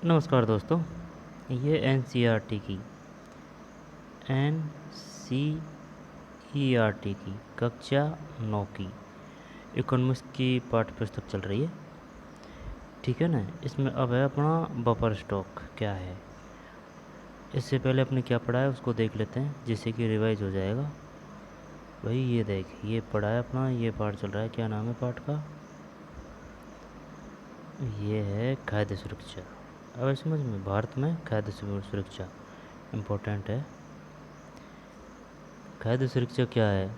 नमस्कार दोस्तों। ये N C E R T की कक्षा 9 की इकोनॉमिक्स की पाठ्य पुस्तक चल रही है। ठीक है ना। इसमें अब है अपना बफर स्टॉक क्या है। इससे पहले अपने क्या पढ़ा है उसको देख लेते हैं, जिससे कि रिवाइज हो जाएगा। भाई ये देख, ये पढ़ा है अपना, ये पाठ चल रहा है। क्या नाम है पाठ का? ये है खाद्य सुरक्षा। अब समझ में, भारत में खाद्य सुरक्षा इम्पोर्टेंट है। खाद्य सुरक्षा क्या है?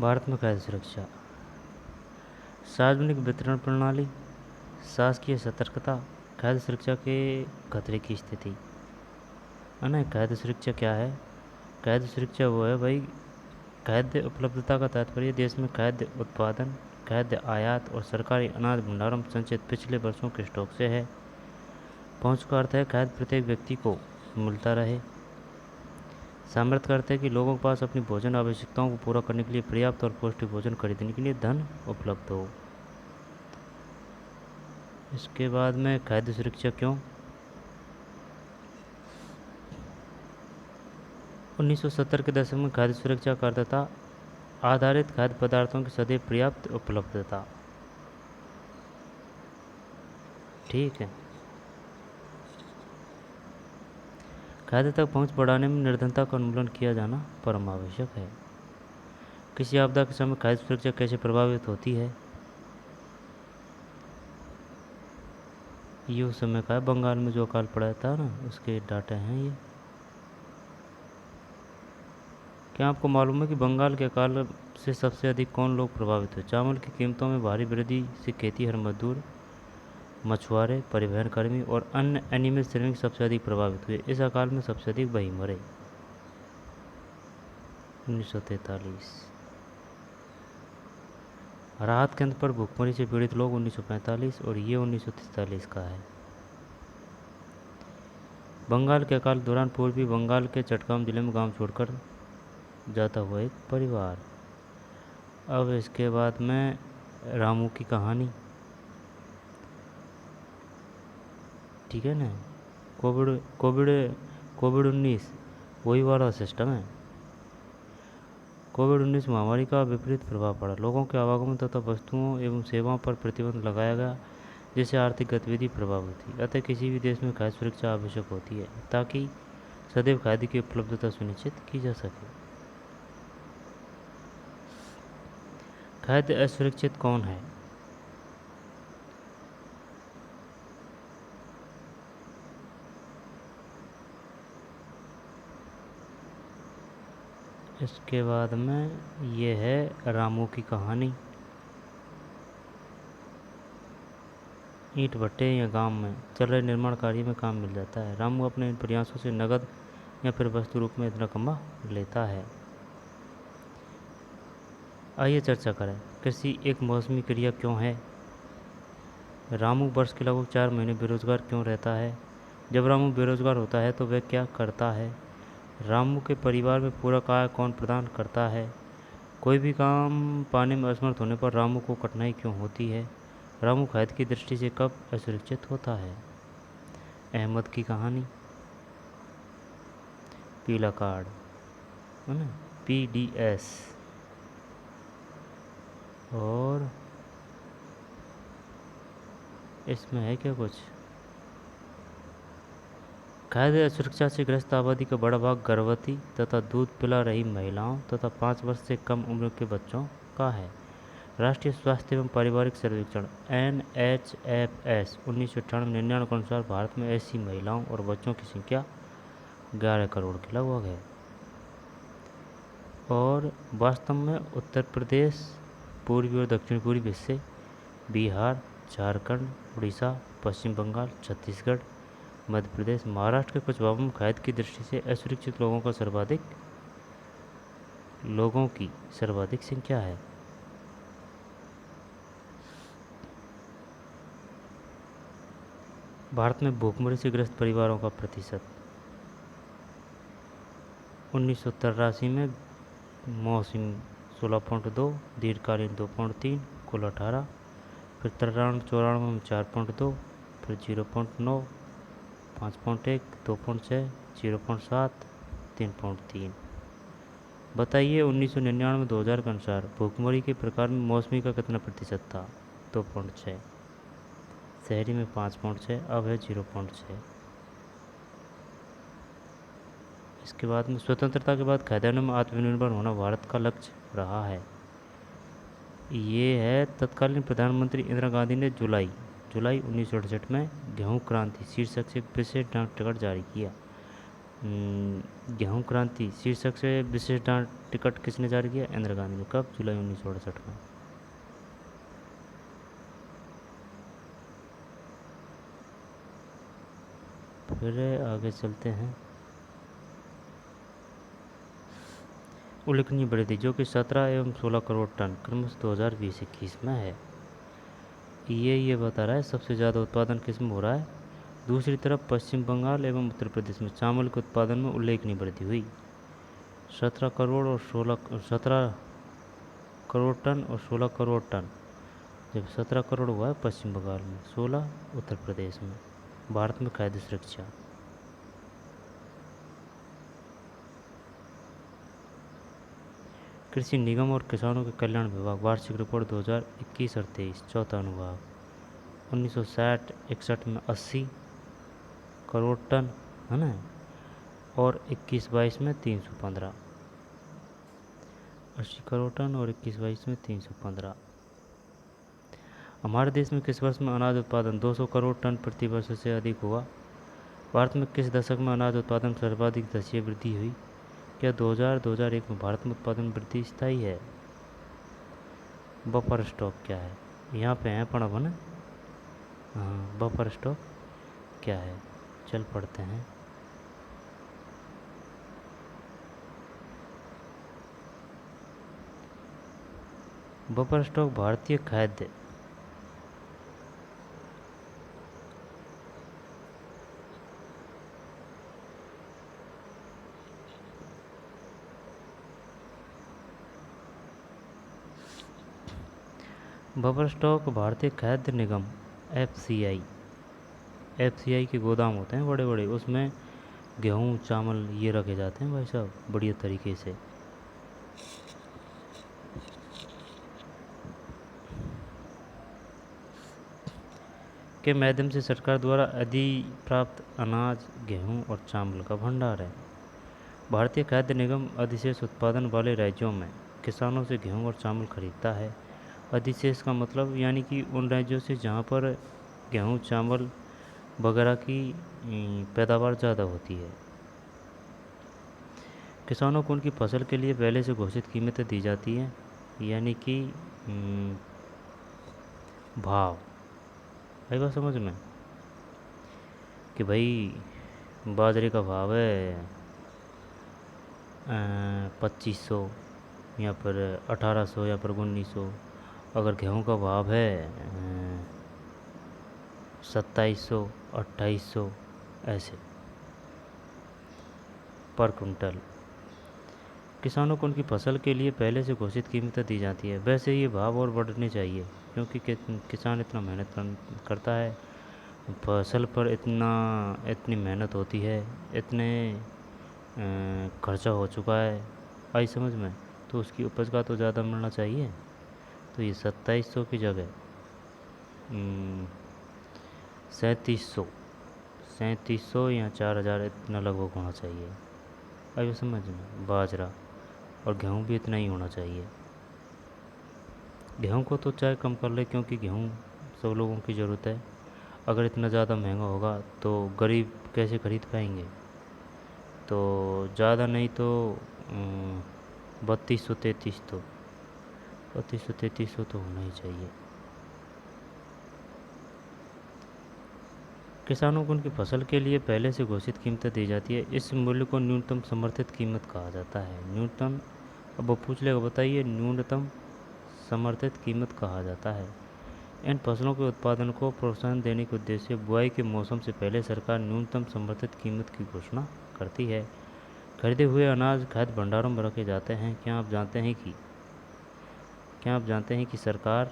भारत में खाद्य सुरक्षा, सार्वजनिक वितरण प्रणाली, शासकीय सतर्कता, खाद्य सुरक्षा के खतरे की स्थिति है ना। खाद्य सुरक्षा क्या है? खाद्य सुरक्षा वो है भाई, खाद्य उपलब्धता का तात्पर्य देश में खाद्य उत्पादन, खाद्य आयात और सरकारी अनाज भंडारों में संचित पिछले वर्षों के स्टॉक से है। पहुंच का अर्थ है खाद्य प्रत्येक व्यक्ति को मिलता रहे। सामर्थ्य का अर्थ है कि लोगों के पास अपनी भोजन आवश्यकताओं को पूरा करने के लिए पर्याप्त और पौष्टिक भोजन खरीदने के लिए धन उपलब्ध हो। इसके बाद में खाद्य सुरक्षा क्यों? 1970 के दशक में खाद्य सुरक्षा का अर्थ था आधारित खाद्य पदार्थों की सदैव पर्याप्त उपलब्धता। ठीक है। खाद्य तक पहुंच बढ़ाने में निर्धनता का उन्मूलन किया जाना परम आवश्यक है। किसी आपदा के समय खाद्य सुरक्षा कैसे प्रभावित होती है? ये उस समय का है, बंगाल में जो अकाल पड़ा था ना, उसके डाटा हैं ये। क्या आपको मालूम है कि बंगाल के अकाल से सबसे अधिक कौन लोग प्रभावित हुए? चावल की कीमतों में भारी वृद्धि से खेतीहर मजदूर, मछुआरे, परिवहन कर्मी और अन्य एनिमल श्रमिक सबसे अधिक प्रभावित हुए। इस अकाल में सबसे अधिक वही मरे। 1943। राहत केंद्र पर भूखमरी से पीड़ित लोग 1945 और ये 1943 का है। बंगाल के अकाल दौरान पूर्वी बंगाल के चटगांव जिले में गांव छोड़कर जाता हुआ एक परिवार। अब इसके बाद में रामू की कहानी। ठीक है ना। कोविड कोविड कोविड 19 वही वाला सिस्टम है। कोविड 19 महामारी का विपरीत प्रभाव पड़ा। लोगों के आवागमन तथा वस्तुओं एवं सेवाओं पर प्रतिबंध लगाया गया, जिससे आर्थिक गतिविधि प्रभावित हुई। अतः किसी भी देश में खाद्य सुरक्षा आवश्यक होती है ताकि सदैव खाद्य की उपलब्धता सुनिश्चित की जा सके। खाद्य असुरक्षित कौन है? इसके बाद में ये है रामू की कहानी। ईंट भट्टे या गांव में चल रहे निर्माण कार्य में काम मिल जाता है। रामू अपने इन प्रयासों से नगद या फिर वस्तु रूप में इतना कमा लेता है। आइए चर्चा करें, कृषि एक मौसमी क्रिया क्यों है? रामू वर्ष के लगभग 4 महीने बेरोजगार क्यों रहता है? जब रामू बेरोजगार होता है तो वह क्या करता है? रामू के परिवार में पूरक आय कौन प्रदान करता है? कोई भी काम पाने में असमर्थ होने पर रामू को कठिनाई क्यों होती है? रामू खाद्य की दृष्टि से कब असुरक्षित होता है? अहमद की कहानी। पीला कार्ड है ना, PDS। और इसमें है क्या कुछ? खाद्य असुरक्षा से ग्रस्त आबादी का बड़ा भाग गर्भवती तथा दूध पिला रही महिलाओं तथा 5 वर्ष से कम उम्र के बच्चों का है। राष्ट्रीय स्वास्थ्य एवं पारिवारिक सर्वेक्षण NHFS 1998-99 के अनुसार भारत में ऐसी महिलाओं और बच्चों की संख्या 11 करोड़ के लगभग है। और वास्तव में उत्तर प्रदेश, पूर्वी और दक्षिण पूर्वी हिस्से, बिहार, झारखंड, उड़ीसा, पश्चिम बंगाल, छत्तीसगढ़, मध्य प्रदेश, महाराष्ट्र के कुछ भागों में खाद्य की दृष्टि से असुरक्षित लोगों की सर्वाधिक संख्या है। भारत में भूखमरी से ग्रस्त परिवारों का प्रतिशत 1983 में मौसमी 16.2, दीर्घकालीन 2.3, कुल 18। फिर 93-94 में 4.2, फिर 0.9, 5.1, 2.6, 0.7, 3.3। बताइए 1999-2000 के अनुसार भूखमरी के प्रकार में मौसमी का कितना प्रतिशत था? 2.6। शहरी में 5.6, अब है 0.6। इसके बाद में स्वतंत्रता के बाद खाद्यान्नों में आत्मनिर्भर होना भारत का लक्ष्य रहा है। ये है तत्कालीन प्रधानमंत्री इंदिरा गांधी ने जुलाई 1968 में गेहूं क्रांति शीर्षक से विशेष डाक टिकट जारी किया। गेहूं क्रांति शीर्षक से विशेष डाक टिकट किसने जारी किया? इंदिरा गांधी ने। कब? जुलाई 1968 में। फिर आगे चलते हैं। उल्लेखनीय वृद्धि जो कि 17 एवं 16 करोड़ टन क्रमशः 2020-21 में है। ये बता रहा है सबसे ज़्यादा उत्पादन किस में हो रहा है। दूसरी तरफ पश्चिम बंगाल एवं उत्तर प्रदेश में चावल के उत्पादन में उल्लेखनीय वृद्धि हुई। 17 करोड़ टन और 16 करोड़ टन। जब 17 करोड़ हुआ है पश्चिम बंगाल में, 16 उत्तर प्रदेश में। भारत में खाद्य सुरक्षा। कृषि निगम और किसानों के कल्याण विभाग वार्षिक रिपोर्ट 2021 और 23, चौथा अनुभाग। 1960-61 में 80 करोड़ टन है ना, और 21-22 में 315। 80 करोड़ टन और 21-22 में 315। हमारे देश में किस वर्ष में अनाज उत्पादन 200 करोड़ टन प्रति वर्ष से अधिक हुआ? भारत में किस दशक में अनाज उत्पादन सर्वाधिक दशीय वृद्धि हुई? क्या 2000-2001 में भारत में उत्पादन वृद्धि स्थायी है? बफर स्टॉक क्या है? यहाँ पे है पढ़ा ना। हाँ, बफर स्टॉक क्या है? चल पढ़ते हैं। बफर स्टॉक भारतीय खाद्य बफर स्टॉक भारतीय खाद्य निगम एफसीआई के गोदाम होते हैं बड़े बड़े, उसमें गेहूँ चावल ये रखे जाते हैं भाई साहब बढ़िया तरीके से। के माध्यम से सरकार द्वारा अधिप्राप्त अनाज गेहूं और चावल का भंडार है। भारतीय खाद्य निगम अधिशेष उत्पादन वाले राज्यों में किसानों से गेहूं और चावल खरीदता है। अधिशेष का मतलब यानी कि उन राज्यों से जहां पर गेहूं चावल वगैरह की पैदावार ज़्यादा होती है। किसानों को उनकी फसल के लिए पहले से घोषित कीमतें दी जाती हैं, यानी कि भाव। आई बात समझ में कि भाई बाजरे का भाव है 2500 या पर 1800 या पर 1900। अगर गेहूं का भाव है 2700 2800 ऐसे पर कुंटल। किसानों को उनकी फसल के लिए पहले से घोषित कीमतें दी जाती है। वैसे ये भाव और बढ़ने चाहिए क्योंकि किसान इतना मेहनत करता है, फसल पर इतनी मेहनत होती है, इतने खर्चा हो चुका है, आई समझ में, तो उसकी उपज का तो ज़्यादा मिलना चाहिए। तो ये 2700 की जगह 3700 या 4000 इतना लगभग होना चाहिए। आई समझ में। बाजरा और गेहूँ भी इतना ही होना चाहिए। गेहूँ को तो चाहे कम कर ले क्योंकि गेहूँ सब लोगों की ज़रूरत है। अगर इतना ज़्यादा महंगा होगा तो गरीब कैसे खरीद पाएंगे। तो ज़्यादा नहीं तो 3200-3300 तो होना ही चाहिए। किसानों को उनकी फसल के लिए पहले से घोषित कीमतें दी जाती है। इस मूल्य को न्यूनतम समर्थित कीमत कहा जाता है। न्यूनतम, अब वो पूछ लेगा बताइए न्यूनतम समर्थित कीमत कहा जाता है। इन फसलों के उत्पादन को प्रोत्साहन देने के उद्देश्य से बुआई के मौसम से पहले सरकार न्यूनतम समर्थित कीमत की घोषणा करती है। खरीदे हुए अनाज खाद्य भंडारों में रखे जाते हैं। क्या आप जानते हैं कि सरकार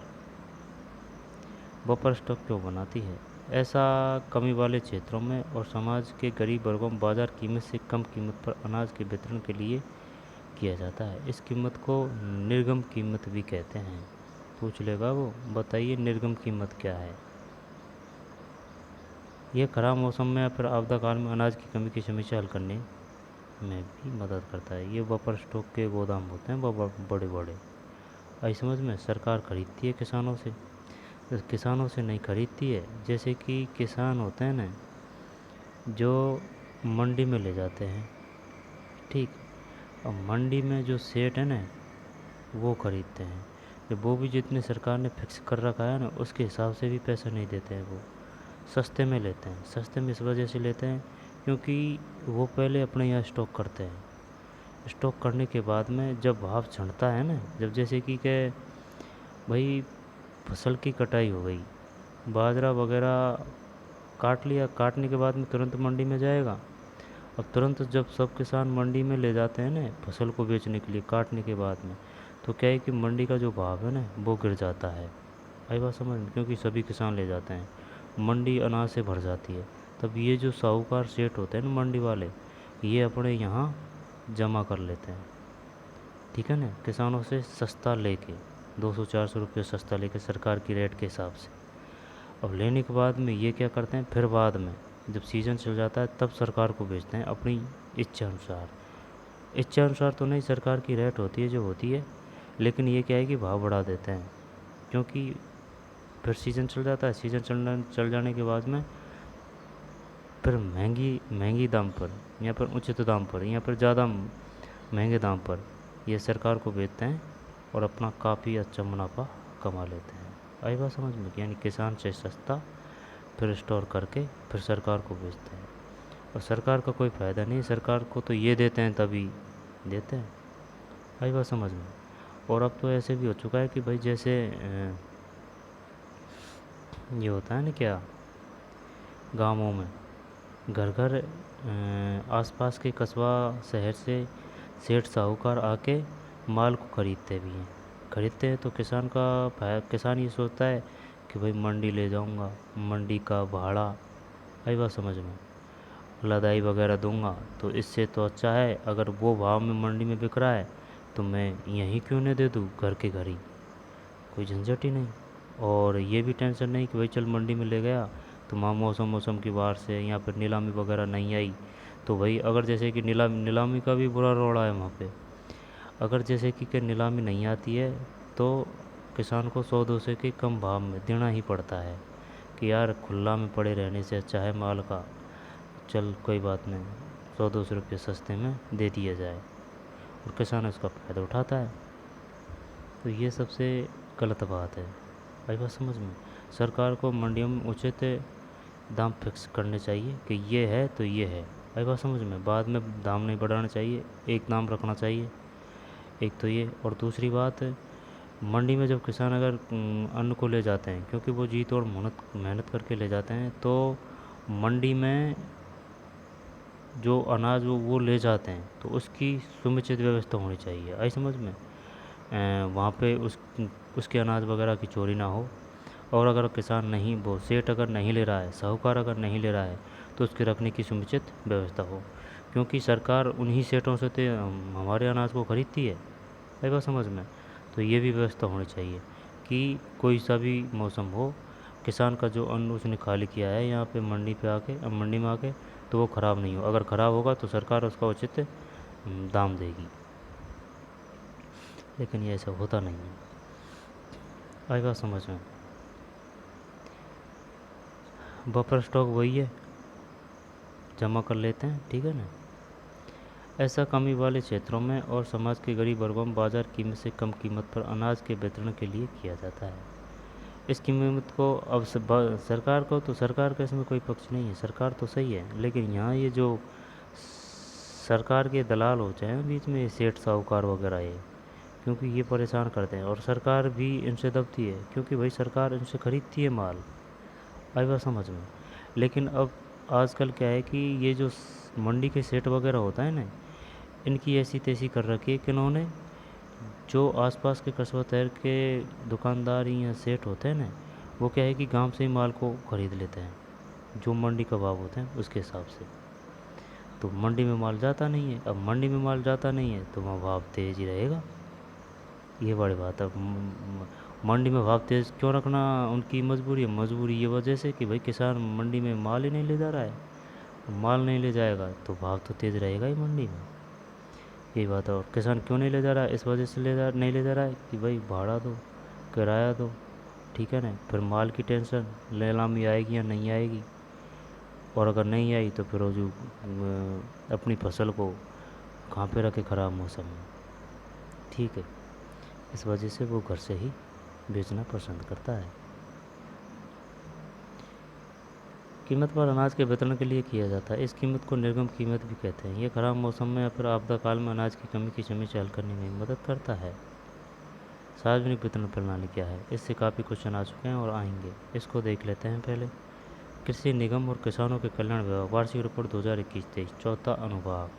बफर स्टॉक क्यों बनाती है? ऐसा कमी वाले क्षेत्रों में और समाज के गरीब वर्गों में बाजार कीमत से कम कीमत पर अनाज के वितरण के लिए किया जाता है। इस कीमत को निर्गम कीमत भी कहते हैं। पूछ लेगा वो, बताइए निर्गम कीमत क्या है? यह खराब मौसम में या फिर आपदा काल में अनाज की कमी की समस्या हल करने में भी मदद करता है। ये बफर स्टॉक के गोदाम होते हैं बड़े बड़े। आई समझ में? सरकार खरीदती है किसानों से, तो किसानों से नहीं खरीदती है। जैसे कि किसान होते हैं ना, जो मंडी में ले जाते हैं, ठीक। अब मंडी में जो सेठ है ना, वो खरीदते हैं। जब वो भी जितने सरकार ने फिक्स कर रखा है ना, उसके हिसाब से भी पैसे नहीं देते हैं। वो सस्ते में लेते हैं। सस्ते में इस वजह से लेते हैं क्योंकि वो पहले अपने यहाँ स्टॉक करते हैं। स्टॉक करने के बाद में जब भाव चढ़ता है ना, जब जैसे कि भाई फसल की कटाई हो गई, बाजरा वगैरह काट लिया, काटने के बाद में तुरंत मंडी में जाएगा। अब तुरंत जब सब किसान मंडी में ले जाते हैं ना फसल को बेचने के लिए, काटने के बाद में, तो क्या है कि मंडी का जो भाव है ना वो गिर जाता है। आई बात समझ में? क्योंकि सभी किसान ले जाते हैं, मंडी अनाज से भर जाती है। तब ये जो साहूकार सेठ होते हैं ना, मंडी वाले, ये अपने यहाँ जमा कर लेते हैं, ठीक है ना, किसानों से सस्ता लेके, 200-400 रुपये सस्ता लेके सरकार की रेट के हिसाब से। अब लेने के बाद में ये क्या करते हैं, फिर बाद में जब सीज़न चल जाता है तब सरकार को बेचते हैं अपनी इच्छा अनुसार। इच्छा अनुसार तो नहीं, सरकार की रेट होती है जो होती है, लेकिन ये क्या है कि भाव बढ़ा देते हैं। क्योंकि फिर सीज़न चल जाता है, सीज़न चल जाने के बाद में फिर महंगी दाम पर या फिर उचित दाम पर या फिर ज़्यादा महंगे दाम पर ये सरकार को बेचते हैं और अपना काफ़ी अच्छा मुनाफा कमा लेते हैं। आई बात समझ में? यानी किसान से सस्ता, फिर स्टोर करके फिर सरकार को बेचते हैं। और सरकार का कोई फ़ायदा नहीं, सरकार को तो ये देते हैं तभी देते हैं। आई बात समझ में? और अब तो ऐसे भी हो चुका है कि भाई जैसे ये होता है ना, क्या गाँवों में घर घर आसपास के कस्बा शहर से सेठ साहूकार आके माल को खरीदते हैं। तो किसान ये सोचता है कि भाई मंडी ले जाऊंगा, मंडी का भाड़ा, आई बात समझ में, लदाई वगैरह दूंगा, तो इससे तो अच्छा है अगर वो भाव में मंडी में बिक रहा है तो मैं यहीं क्यों नहीं दे दूँ, घर के घर ही, कोई झंझट ही नहीं। और ये भी टेंशन नहीं कि भाई चल मंडी में ले गया तो वहाँ मौसम की बाहर से या फिर नीलामी वगैरह नहीं आई, तो भाई अगर जैसे कि नीलामी का भी बुरा रोड़ा है वहाँ पे। अगर जैसे कि नीलामी नहीं आती है तो किसान को 100-200 के कम भाव में देना ही पड़ता है कि यार खुला में पड़े रहने से अच्छा है माल का, चल कोई बात नहीं, 100-200 रुपये सस्ते में दे दिया जाए, और किसान उसका फ़ायदा उठाता है। तो ये सबसे गलत बात है। भाई बात समझ में? सरकार को मंडियों में उचित दाम फिक्स करने चाहिए कि ये है तो ये है। भाई बात समझ में? बाद में दाम नहीं बढ़ाना चाहिए, एक दाम रखना चाहिए। एक तो ये, और दूसरी बात, मंडी में जब किसान अगर अन्न को ले जाते हैं, क्योंकि वो जी तोड़ मेहनत करके ले जाते हैं, तो मंडी में जो अनाज वो ले जाते हैं तो उसकी समुचित व्यवस्था होनी चाहिए। आई समझ में? वहाँ पे उसके अनाज वगैरह की चोरी ना हो। और अगर किसान नहीं, वो सेठ अगर नहीं ले रहा है, साहूकार अगर नहीं ले रहा है, तो उसके रखने की समुचित व्यवस्था हो। क्योंकि सरकार उन्हीं सेठों से तो हमारे अनाज को खरीदती है। है बात समझ में? तो ये भी व्यवस्था होनी चाहिए कि कोई सा भी मौसम हो, किसान का जो अन्न उसने खाली किया है यहाँ पे मंडी में आके, तो वो ख़राब नहीं हो। अगर ख़राब होगा तो सरकार उसका उचित दाम देगी, लेकिन ये ऐसा होता नहीं है। आई बात समझ में? बफर स्टॉक वही है, जमा कर लेते हैं, ठीक है ना। ऐसा कमी वाले क्षेत्रों में और समाज के गरीब वर्गों में बाजार कीमत से कम कीमत पर अनाज के वितरण के लिए किया जाता है। इस कीमत को अब सरकार का इसमें कोई पक्ष नहीं है, सरकार तो सही है, लेकिन यहाँ ये जो सरकार के दलाल हो जाए बीच में, सेठ साहूकार वगैरह, ये क्योंकि ये परेशान करते हैं, और सरकार भी इनसे दबती है क्योंकि भाई सरकार इनसे ख़रीदती है माल। आई बात समझ में? लेकिन अब आजकल क्या है कि ये जो मंडी के सेट वगैरह होता है ना, इनकी ऐसी तैसी कर रखी है कि इन्होंने जो आसपास के कस्बा शहर के दुकानदार या सेठ होते हैं ना, वो क्या है कि गांव से ही माल को ख़रीद लेते हैं जो मंडी का भाव होते हैं उसके हिसाब से। तो मंडी में माल जाता नहीं है, अब मंडी में माल जाता नहीं है तो वहाँ भाव तेज़ ही रहेगा। ये बड़ी बात है। मंडी में भाव तेज़ क्यों रखना उनकी मजबूरी है, मजबूरी ये वजह से कि भाई किसान मंडी में माल ही नहीं ले जा रहा है। माल नहीं ले जाएगा तो भाव तो तेज़ रहेगा ही मंडी में। यही बात है। और किसान क्यों नहीं ले जा रहा है, इस वजह से नहीं ले जा रहा है कि भाई भाड़ा दो, किराया दो, ठीक है ना। फिर माल की टेंशन, नीलामी आएगी या नहीं आएगी, और अगर नहीं आई तो फिर वो जो अपनी फसल को कहाँ पे रखे ख़राब मौसम में, ठीक है। इस वजह से वो घर से ही बेचना पसंद करता है। कीमत पर अनाज के वितरण के लिए किया जाता है। इस कीमत को निर्गम कीमत भी कहते हैं। ये खराब मौसम में या फिर आपदा काल में अनाज की कमी की समस्या हल करने में मदद करता है। सार्वजनिक वितरण प्रणाली क्या है, इससे काफ़ी क्वेश्चन आ चुके हैं और आएंगे, इसको देख लेते हैं पहले। कृषि निगम और किसानों के कल्याण विभाग, वार्षिक रिपोर्ट 2021-23, चौथा अनुभाग।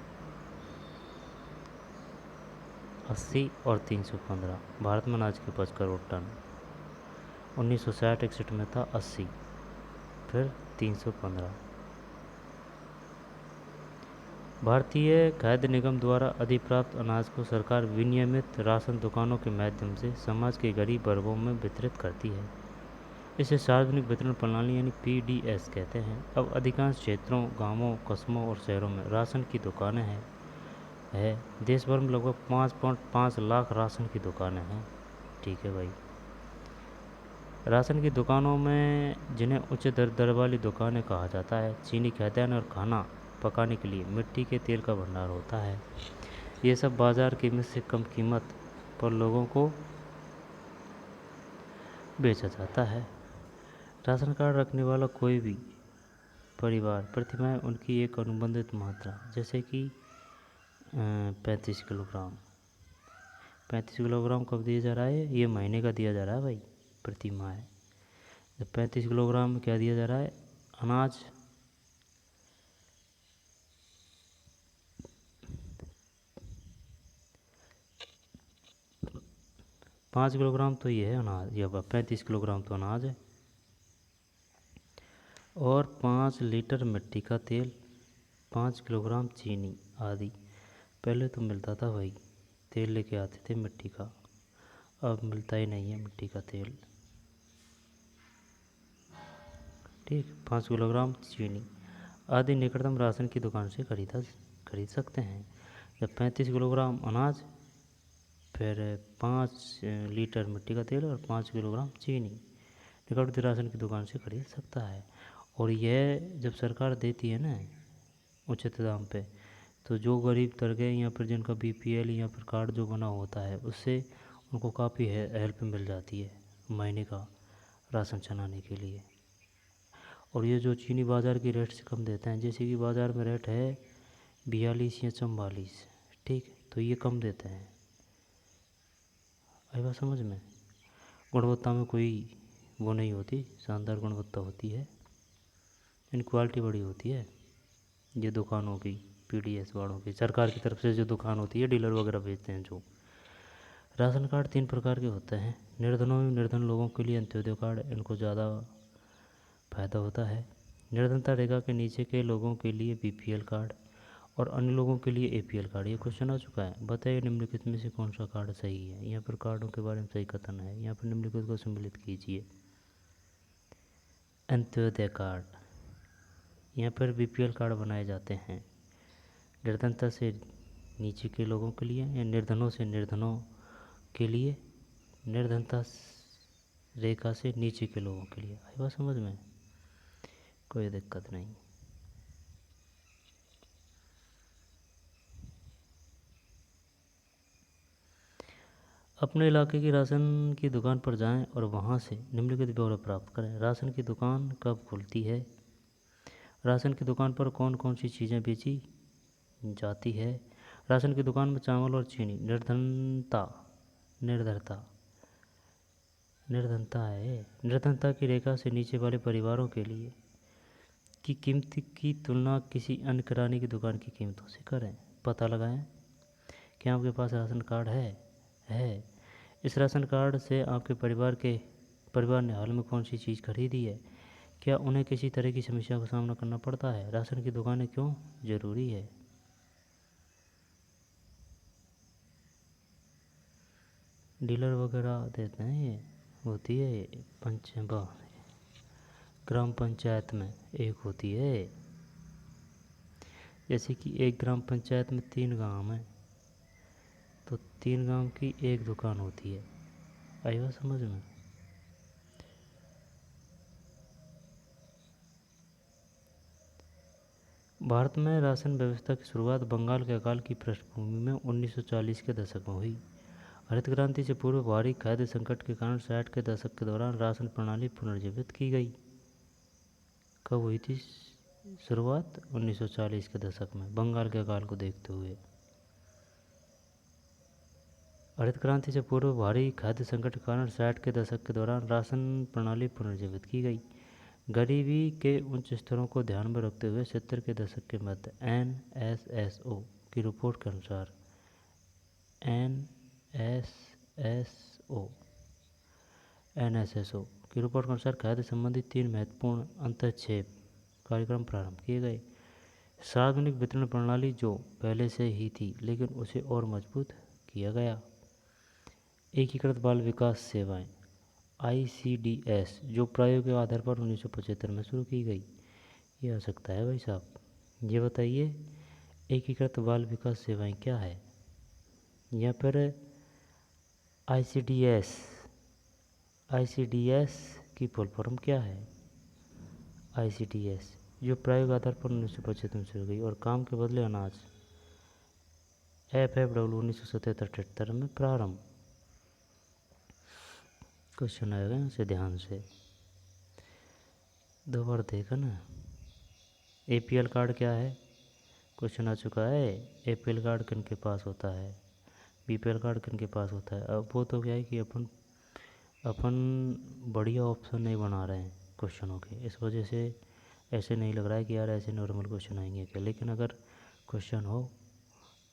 80 और 315। भारत में अनाज की उपज करोड़ टन। 1960-61 में था 80, फिर 315। भारतीय खाद्य निगम द्वारा अधिप्राप्त अनाज को सरकार विनियमित राशन दुकानों के माध्यम से समाज के गरीब वर्गों में वितरित करती है। इसे सार्वजनिक वितरण प्रणाली यानी पीडीएस कहते हैं। अब अधिकांश क्षेत्रों, गांवों, कस्बों और शहरों में राशन की दुकानें हैं। देश भर में लगभग 5.5 लाख राशन की दुकानें हैं, ठीक है भाई। राशन की दुकानों में, जिन्हें उच्च दर वाली दुकानें कहा जाता है, चीनी, खाद्यान्न और खाना पकाने के लिए मिट्टी के तेल का भंडार होता है। ये सब बाज़ार कीमत से कम कीमत पर लोगों को बेचा जाता है। राशन कार्ड रखने वाला कोई भी परिवार प्रतिमाह उनकी एक अनुबंधित मात्रा, जैसे कि 35 किलोग्राम। 35 किलोग्राम कब दिया जा रहा है, ये महीने का दिया जा रहा है भाई, प्रतिमाह। जब 35 किलोग्राम में क्या दिया जा रहा है, अनाज। 5 किलोग्राम तो ये है अनाज, या 35 किलोग्राम तो अनाज है। और 5 लीटर मिट्टी का तेल, 5 किलोग्राम चीनी आदि। पहले तो मिलता था भाई, तेल लेके आते थे मिट्टी का, अब मिलता ही नहीं है मिट्टी का तेल, ठीक। 5 किलोग्राम चीनी आदि निकटतम राशन की दुकान से खरीद सकते हैं। जब 35 किलोग्राम अनाज, फिर 5 लीटर मिट्टी का तेल और 5 किलोग्राम चीनी निकटवर्ती राशन की दुकान से खरीद सकता है। और यह जब सरकार देती है ना उचित दाम पे, तो जो गरीब तबके या फिर जिनका बीपीएल या फिर कार्ड जो बना होता है, उससे उनको काफ़ी हेल्प मिल जाती है महीने का राशन चलाने के लिए। और ये जो चीनी बाज़ार की रेट से कम देते हैं, जैसे कि बाज़ार में रेट है 42 या 44, ठीक, तो ये कम देते हैं। आई बात समझ में। गुणवत्ता में कोई वो नहीं होती, शानदार गुणवत्ता होती है, इन क्वालिटी बड़ी होती है। ये दुकानों की, पीडीएस वालों की, सरकार की तरफ से जो दुकान होती है, डीलर वगैरह बेचते हैं जो। राशन कार्ड 3 प्रकार के होते हैं। निर्धनों में निर्धन लोगों के लिए अंत्योदय कार्ड, इनको ज़्यादा फ़ायदा होता है। निर्धनता रेखा के नीचे के लोगों के लिए बीपीएल कार्ड, और अन्य लोगों के लिए एपीएल कार्ड। ये क्वेश्चन आ चुका है, बताइए निम्नलिखित में से कौन सा कार्ड सही है। यहाँ पर कार्डों के बारे में सही कथन है, यहाँ पर निम्नलिखित को सम्मिलित कीजिए। अंत्योदय कार्ड, यहाँ पर बीपीएल कार्ड बनाए जाते हैं निर्धनता से नीचे के लोगों के लिए, या निर्धनों से निर्धनों के लिए, निर्धनता रेखा से नीचे के लोगों के लिए। आई बात समझ में, कोई दिक्कत नहीं। अपने इलाके की राशन की दुकान पर जाएं और वहां से निम्नलिखित ब्यौरा प्राप्त करें। राशन की दुकान कब खुलती है, राशन की दुकान पर कौन कौन सी चीज़ें बेची जाती है, राशन की दुकान में चावल और चीनी। निर्धनता निर्धनता है, निर्धनता की रेखा से नीचे वाले परिवारों के लिए की कीमत की तुलना किसी अन्य किराने की दुकान की कीमतों से करें। पता लगाएं क्या आपके पास राशन कार्ड है। इस राशन कार्ड से आपके परिवार ने हाल में कौन सी चीज़ खरीदी है? क्या उन्हें किसी तरह की समस्या का सामना करना पड़ता है? राशन की दुकानें क्यों ज़रूरी है? डीलर वगैरह देते हैं, ये होती है ग्राम पंचायत में एक होती है। जैसे कि एक ग्राम पंचायत में 3 गांव हैं, तो 3 गांव की एक दुकान होती है। आई बात समझ में? भारत में राशन व्यवस्था की शुरुआत बंगाल के अकाल की पृष्ठभूमि में 1940 के दशक में हुई। हरित क्रांति से पूर्व भारी खाद्य संकट के कारण 60 के दशक के दौरान राशन प्रणाली पुनर्जीवित की गई। कब हुई थी शुरुआत? 1940 के दशक में, बंगाल के अकाल को देखते हुए। हरित क्रांति से पूर्व भारी खाद्य संकट के कारण 60 के दशक के दौरान राशन प्रणाली पुनर्जीवित की गई। गरीबी के उच्च स्तरों को ध्यान में रखते हुए 70 के दशक के मध्य NSSO की रिपोर्ट के अनुसार NSSO की रिपोर्ट के अनुसार खाद्य संबंधी 3 महत्वपूर्ण अंतक्षेप कार्यक्रम प्रारंभ किए गए। सार्वजनिक वितरण प्रणाली जो पहले से ही थी, लेकिन उसे और मजबूत किया गया। एकीकृत बाल विकास सेवाएं ICDS जो प्रायोगिक आधार पर 1975 में शुरू की गई। ये आ सकता है भाई साहब। ये बताइए एकीकृत बाल विकास सेवाएं क्या है? यहाँ पर ICDS की फुल फॉर्म क्या है? ICDS जो प्रायोगिक आधार पर 1975 में शुरू गई और काम के बदले अनाज FFW 1977 में प्रारंभ। क्वेश्चन आएगा इसे ध्यान से 2 बार देखा ना। APL कार्ड क्या है? क्वेश्चन आ चुका है। APL कार्ड किन के पास होता है? BPL कार्ड किन के पास होता है? अब वो तो क्या है कि अपन बढ़िया ऑप्शन नहीं बना रहे हैं क्वेश्चनों के, इस वजह से ऐसे नहीं लग रहा है कि यार ऐसे नॉर्मल क्वेश्चन आएंगे क्या। लेकिन अगर क्वेश्चन हो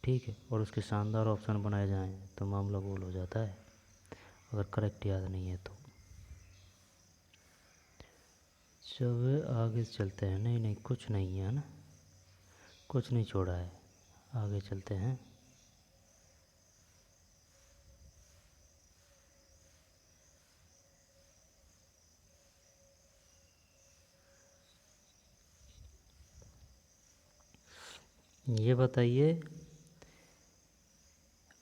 ठीक है और उसके शानदार ऑप्शन बनाए जाएं तो मामला गोल हो जाता है, अगर करेक्ट याद नहीं है तो। चलो आगे चलते हैं। नहीं नहीं कुछ नहीं है ना, कुछ नहीं छोड़ा है, आगे चलते हैं। ये बताइए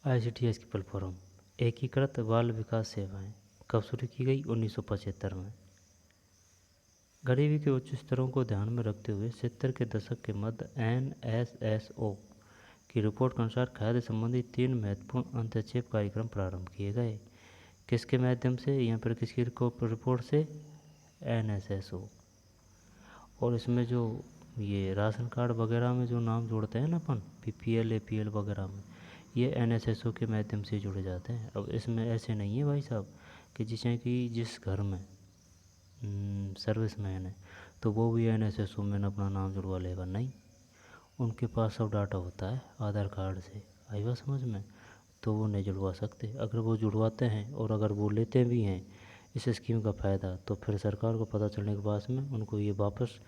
ICDS की फुल फॉर्म एकीकृत बाल विकास सेवाएं कब शुरू की गई? 1975 में। गरीबी के उच्च स्तरों को ध्यान में रखते हुए 70 के दशक के मध्य NSSO की रिपोर्ट के अनुसार खाद्य संबंधी 3 महत्वपूर्ण अंतक्षेप कार्यक्रम प्रारंभ किए गए। किसके माध्यम से? यहाँ पर किसकी रिपोर्ट से? NSSO। और इसमें जो ये राशन कार्ड वगैरह में जो नाम जोड़ते हैं ना अपन PPL APL वगैरह में, ये NSSO के माध्यम से जुड़े जाते हैं। अब इसमें ऐसे नहीं है भाई साहब कि जिस घर में सर्विसमैन है तो वो भी NSSO में अपना नाम जुड़वा लेगा, नहीं। उनके पास सब डाटा होता है आधार कार्ड से। आई बात समझ में? तो वो नहीं जुड़वा सकते। अगर वो जुड़वाते हैं और अगर वो लेते भी हैं इस स्कीम का फ़ायदा, तो फिर सरकार को पता चलने के बाद में उनको ये वापस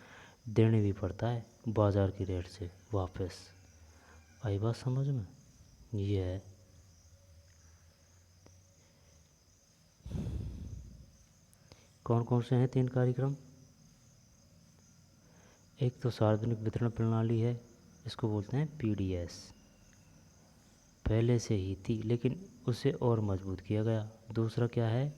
देने भी पड़ता है बाज़ार की रेट से वापस। आई बात समझ में? ये है। कौन कौन से हैं 3 कार्यक्रम? एक तो सार्वजनिक वितरण प्रणाली है, इसको बोलते हैं PDS, पहले से ही थी लेकिन उसे और मजबूत किया गया। दूसरा क्या है?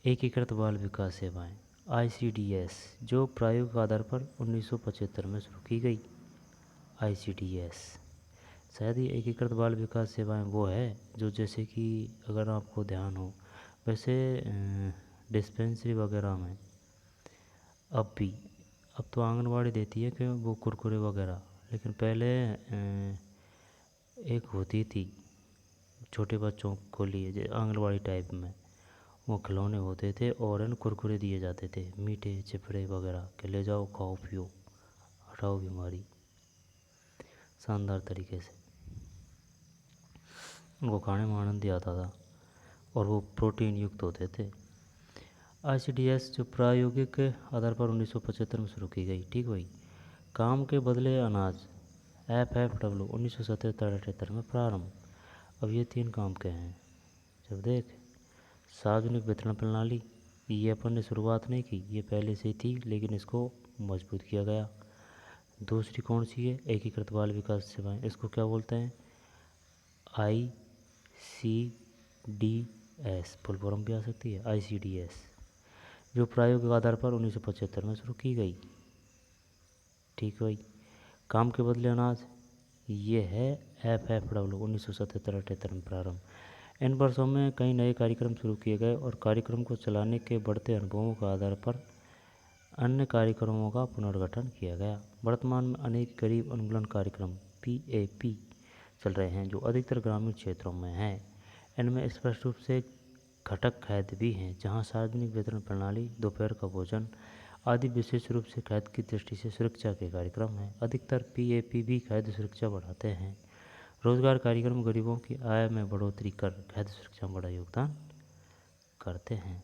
एकीकृत बाल विकास सेवाएं ICDS जो प्रायोगिक आधार पर 1975 में शुरू की गई। ICDS शायद ये एकीकृत बाल विकास सेवाएं वो है जो, जैसे कि अगर आपको ध्यान हो, वैसे डिस्पेंसरी वगैरह में अब तो आंगनवाड़ी देती है कि वो कुरकुरे वगैरह, लेकिन पहले एक होती थी छोटे बच्चों को लिए आंगनवाड़ी टाइप में, वो खिलौने होते थे और कुरकुरे दिए जाते थे मीठे चिपड़े वगैरह के, ले जाओ खाओ पियो हटाओ बीमारी, शानदार तरीके से। उनको खाने में आनंद ही आता था और वो प्रोटीन युक्त होते थे। ICDS जो प्रायोगिक आधार पर 1975 में शुरू की गई, ठीक भाई। काम के बदले अनाज FFW 1977-78 में प्रारंभ। अब ये 3 काम के हैं। जब देख, सार्वजनिक वितरण प्रणाली, ये अपन ने शुरुआत नहीं की, ये पहले से ही थी लेकिन इसको मजबूत किया गया। दूसरी कौन सी है? एकीकृत बाल विकास सेवाएं, इसको क्या बोलते हैं? ICDS, फुल फॉर्म भी आ सकती है ICDS, जो प्रायोगिक आधार पर 1975 में शुरू की गई, ठीक है भाई। काम के बदले अनाज, ये है FFW 1977-78 में प्रारंभ। इन वर्षों में कई नए कार्यक्रम शुरू किए गए और कार्यक्रम को चलाने के बढ़ते अनुभवों के आधार पर अन्य कार्यक्रमों का पुनर्गठन किया गया। वर्तमान में अनेक गरीब उन्मूलन कार्यक्रम PAP चल रहे हैं जो अधिकतर ग्रामीण क्षेत्रों में हैं। इनमें स्पष्ट रूप से घटक खाद्य भी हैं, जहां सार्वजनिक वितरण प्रणाली, दोपहर का भोजन आदि विशेष रूप से खाद्य की दृष्टि से सुरक्षा के कार्यक्रम हैं। अधिकतर PAP भी खाद्य सुरक्षा बढ़ाते हैं। रोजगार कार्यक्रम गरीबों की आय में बढ़ोतरी कर खाद्य सुरक्षा में बड़ा योगदान करते हैं।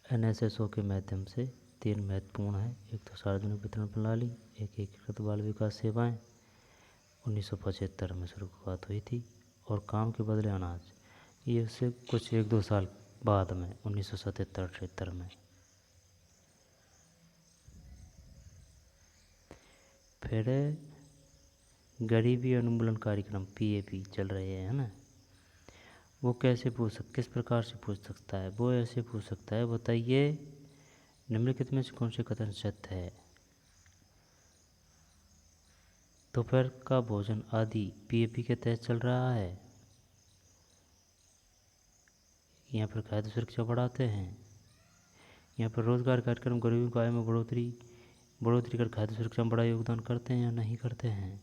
NSSO के माध्यम से 3 महत्वपूर्ण हैं। एक तो सार्वजनिक वितरण प्रणाली, एक एकीकृत बाल विकास सेवाएं 1975 में शुरुआत हुई थी, और काम के बदले अनाज, ये उससे कुछ 1-2 साल बाद में 1977-78 में। फिर गरीबी उन्मूलन कार्यक्रम PAP चल रहे हैं, है ना। वो कैसे किस प्रकार से पूछ सकता है? वो ऐसे पूछ सकता है, बताइए निम्नलिखित में से कौन से कथन सत्य है? दोपहर का भोजन आदि PAP के तहत चल रहा है, यहाँ पर खाद्य सुरक्षा बढ़ाते हैं। यहाँ पर रोजगार कार्यक्रम गरीबों की आय में बढ़ोतरी कर खाद्य सुरक्षा में बड़ा योगदान करते हैं या नहीं करते हैं।